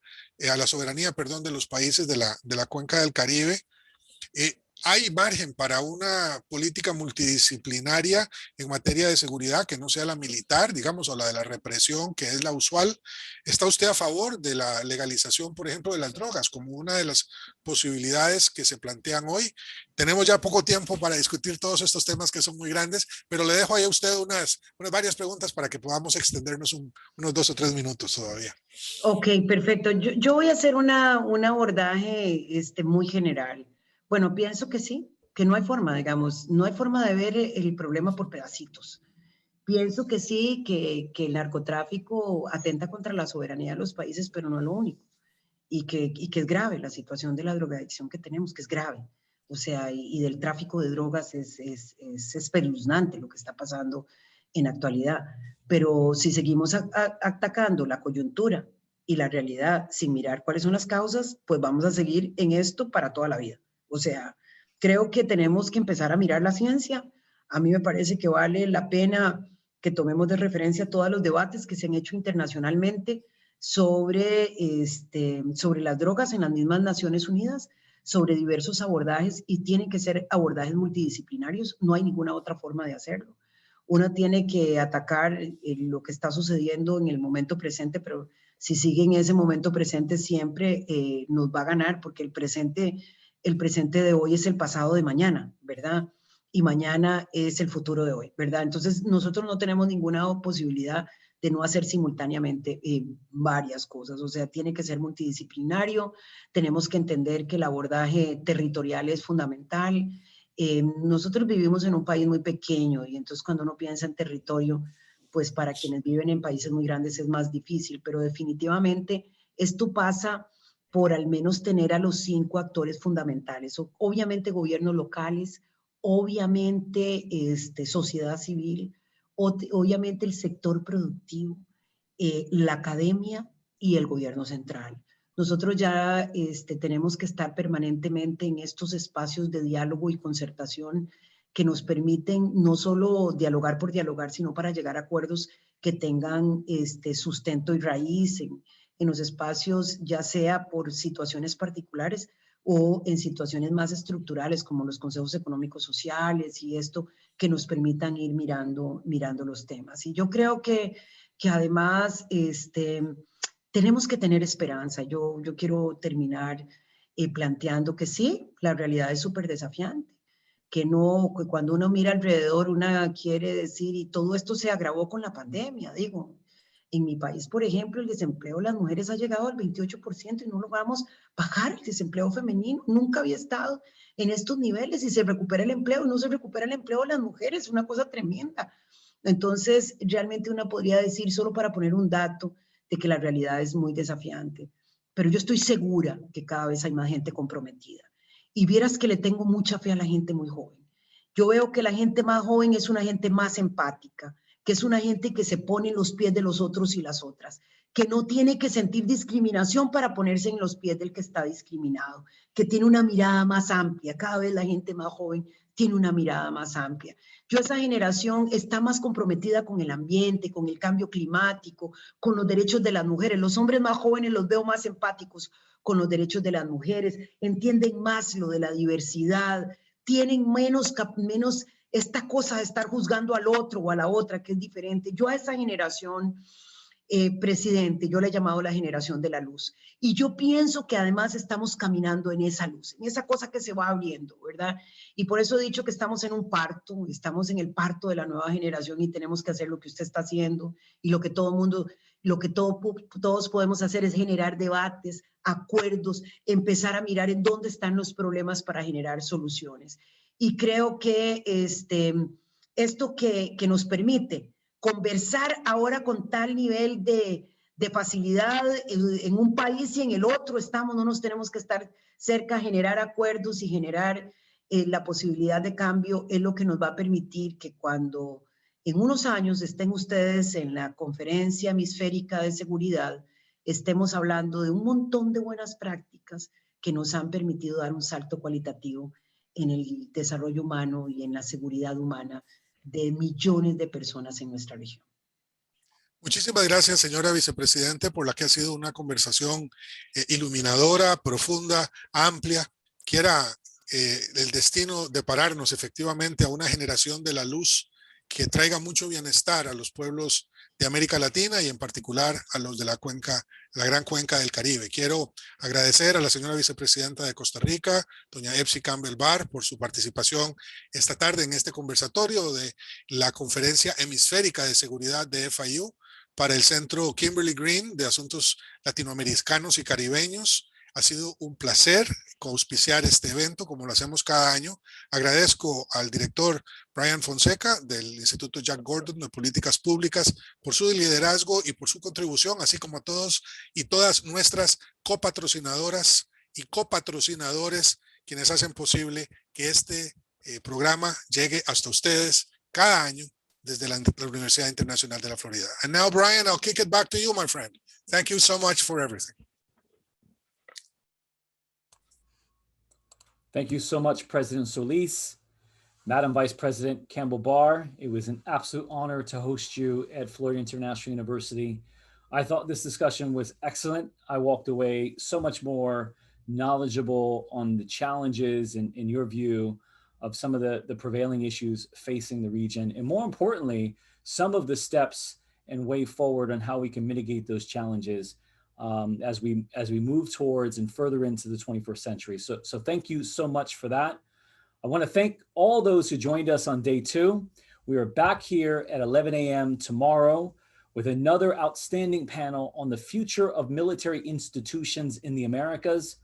a la soberanía, perdón, de los países de la cuenca del Caribe? ¿Hay margen para una política multidisciplinaria en materia de seguridad que no sea la militar, digamos, o la de la represión, que es la usual? ¿Está usted a favor de la legalización, por ejemplo, de las drogas como una de las posibilidades que se plantean hoy? Tenemos ya poco tiempo para discutir todos estos temas que son muy grandes, pero le dejo ahí a usted varias preguntas para que podamos extendernos unos 2 o 3 minutos todavía. Ok, perfecto. Yo voy a hacer un abordaje muy general. Bueno, pienso que sí, que no hay forma, digamos, no hay forma de ver el problema por pedacitos. Pienso que sí, que el narcotráfico atenta contra la soberanía de los países, pero no es lo único. Y que es grave la situación de la drogadicción que tenemos, que es grave. O sea, y del tráfico de drogas es espeluznante lo que está pasando en la actualidad. Pero si seguimos atacando la coyuntura y la realidad sin mirar cuáles son las causas, pues vamos a seguir en esto para toda la vida. O sea, creo que tenemos que empezar a mirar la ciencia. A mí me parece que vale la pena que tomemos de referencia todos los debates que se han hecho internacionalmente sobre las drogas en las mismas Naciones Unidas, sobre diversos abordajes, y tienen que ser abordajes multidisciplinarios. No hay ninguna otra forma de hacerlo. Uno tiene que atacar lo que está sucediendo en el momento presente, pero si sigue en ese momento presente siempre nos va a ganar, porque el presente de hoy es el pasado de mañana, ¿verdad? Y mañana es el futuro de hoy, ¿verdad? Entonces nosotros no tenemos ninguna posibilidad de no hacer simultáneamente varias cosas. O sea, tiene que ser multidisciplinario, tenemos que entender que el abordaje territorial es fundamental. Nosotros vivimos en un país muy pequeño y entonces cuando uno piensa en territorio, pues para quienes viven en países muy grandes es más difícil, pero definitivamente esto pasa por al menos tener a los 5 actores fundamentales. Obviamente gobiernos locales, obviamente sociedad civil, obviamente el sector productivo, la academia y el gobierno central. Nosotros ya tenemos que estar permanentemente en estos espacios de diálogo y concertación que nos permiten no solo dialogar por dialogar, sino para llegar a acuerdos que tengan sustento y raíz en los espacios, ya sea por situaciones particulares o en situaciones más estructurales como los consejos económicos sociales y esto, que nos permitan ir mirando los temas. Y yo creo que además tenemos que tener esperanza. Yo quiero terminar planteando que sí, la realidad es súper desafiante, que no, que cuando uno mira alrededor, una quiere decir, y todo esto se agravó con la pandemia, digo. En mi país, por ejemplo, el desempleo de las mujeres ha llegado al 28% y no logramos bajar el desempleo femenino. Nunca había estado en estos niveles y se recupera el empleo, no se recupera el empleo de las mujeres, es una cosa tremenda. Entonces, realmente uno podría decir, solo para poner un dato, de que la realidad es muy desafiante. Pero yo estoy segura que cada vez hay más gente comprometida. Y vieras que le tengo mucha fe a la gente muy joven. Yo veo que la gente más joven es una gente más empática, que es una gente que se pone en los pies de los otros y las otras, que no tiene que sentir discriminación para ponerse en los pies del que está discriminado, que tiene una mirada más amplia. Cada vez la gente más joven tiene una mirada más amplia. Esa generación está más comprometida con el ambiente, con el cambio climático, con los derechos de las mujeres. Los hombres más jóvenes los veo más empáticos con los derechos de las mujeres, entienden más lo de la diversidad, tienen menos esta cosa de estar juzgando al otro o a la otra, que es diferente. Yo a esa generación, presidente, yo le he llamado la generación de la luz. Y yo pienso que además estamos caminando en esa luz, en esa cosa que se va abriendo, ¿verdad? Y por eso he dicho que estamos en un parto, estamos en el parto de la nueva generación y tenemos que hacer lo que usted está haciendo y lo que todo mundo, lo que todos podemos hacer es generar debates, acuerdos, empezar a mirar en dónde están los problemas para generar soluciones. Y creo que esto que nos permite conversar ahora con tal nivel de facilidad en un país y en el otro estamos, no nos tenemos que estar cerca, generar acuerdos y generar la posibilidad de cambio es lo que nos va a permitir que cuando en unos años estén ustedes en la conferencia hemisférica de seguridad, estemos hablando de un montón de buenas prácticas que nos han permitido dar un salto cualitativo en el desarrollo humano y en la seguridad humana de millones de personas en nuestra región. Muchísimas gracias, señora vicepresidente, por la que ha sido una conversación iluminadora, profunda, amplia, que era el destino de pararnos efectivamente a una generación de la luz que traiga mucho bienestar a los pueblos de América Latina y en particular a los de la cuenca, la gran cuenca del Caribe. Quiero agradecer a la señora vicepresidenta de Costa Rica, doña Epsi Campbell Barr, por su participación esta tarde en este conversatorio de la Conferencia Hemisférica de Seguridad de FIU para el Centro Kimberly Green de Asuntos Latinoamericanos y Caribeños. Ha sido un placer auspiciar este evento como lo hacemos cada año. Agradezco al director Brian Fonseca del Instituto Jack Gordon de Políticas Públicas por su liderazgo y por su contribución, así como a todos y todas nuestras copatrocinadoras y copatrocinadores quienes hacen posible que este programa llegue hasta ustedes cada año desde la Universidad Internacional de la Florida. And now, Brian, I'll kick it back to you, my friend. Thank you so much for everything. Thank you so much, President Solis. Madam Vice President Campbell Barr, it was an absolute honor to host you at Florida International University. I thought this discussion was excellent. I walked away so much more knowledgeable on the challenges and in your view of some of the prevailing issues facing the region. And more importantly, some of the steps and way forward on how we can mitigate those challenges as we move towards and further into the 21st century. So thank you so much for that. I want to thank all those who joined us on day 2. We are back here at 11 a.m. tomorrow with another outstanding panel on the future of military institutions in the Americas.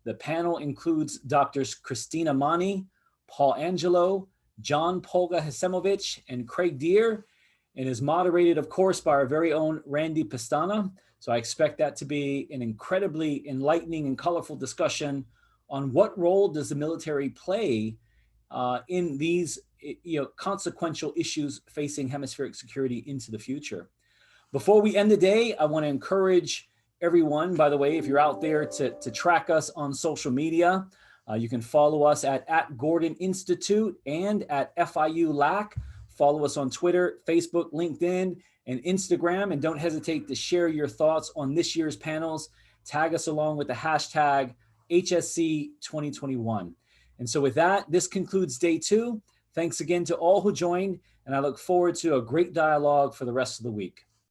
The panel includes Drs. Christina Mani, Paul Angelo, John Polga Hasimovich, and Craig Deere, and is moderated, of course, by our very own Randy Pestana. So I expect that to be an incredibly enlightening and colorful discussion on what role does the military play in these consequential issues facing hemispheric security into the future. Before we end the day, I want to encourage everyone, by the way, if you're out there, to track us on social media. You can follow us at Gordon Institute and at FIU LAC. Follow us on Twitter, Facebook, LinkedIn, and Instagram. And don't hesitate to share your thoughts on this year's panels. Tag us along with the hashtag HSC 2021. And so with that, this concludes day 2. Thanks again to all who joined, and I look forward to a great dialogue for the rest of the week.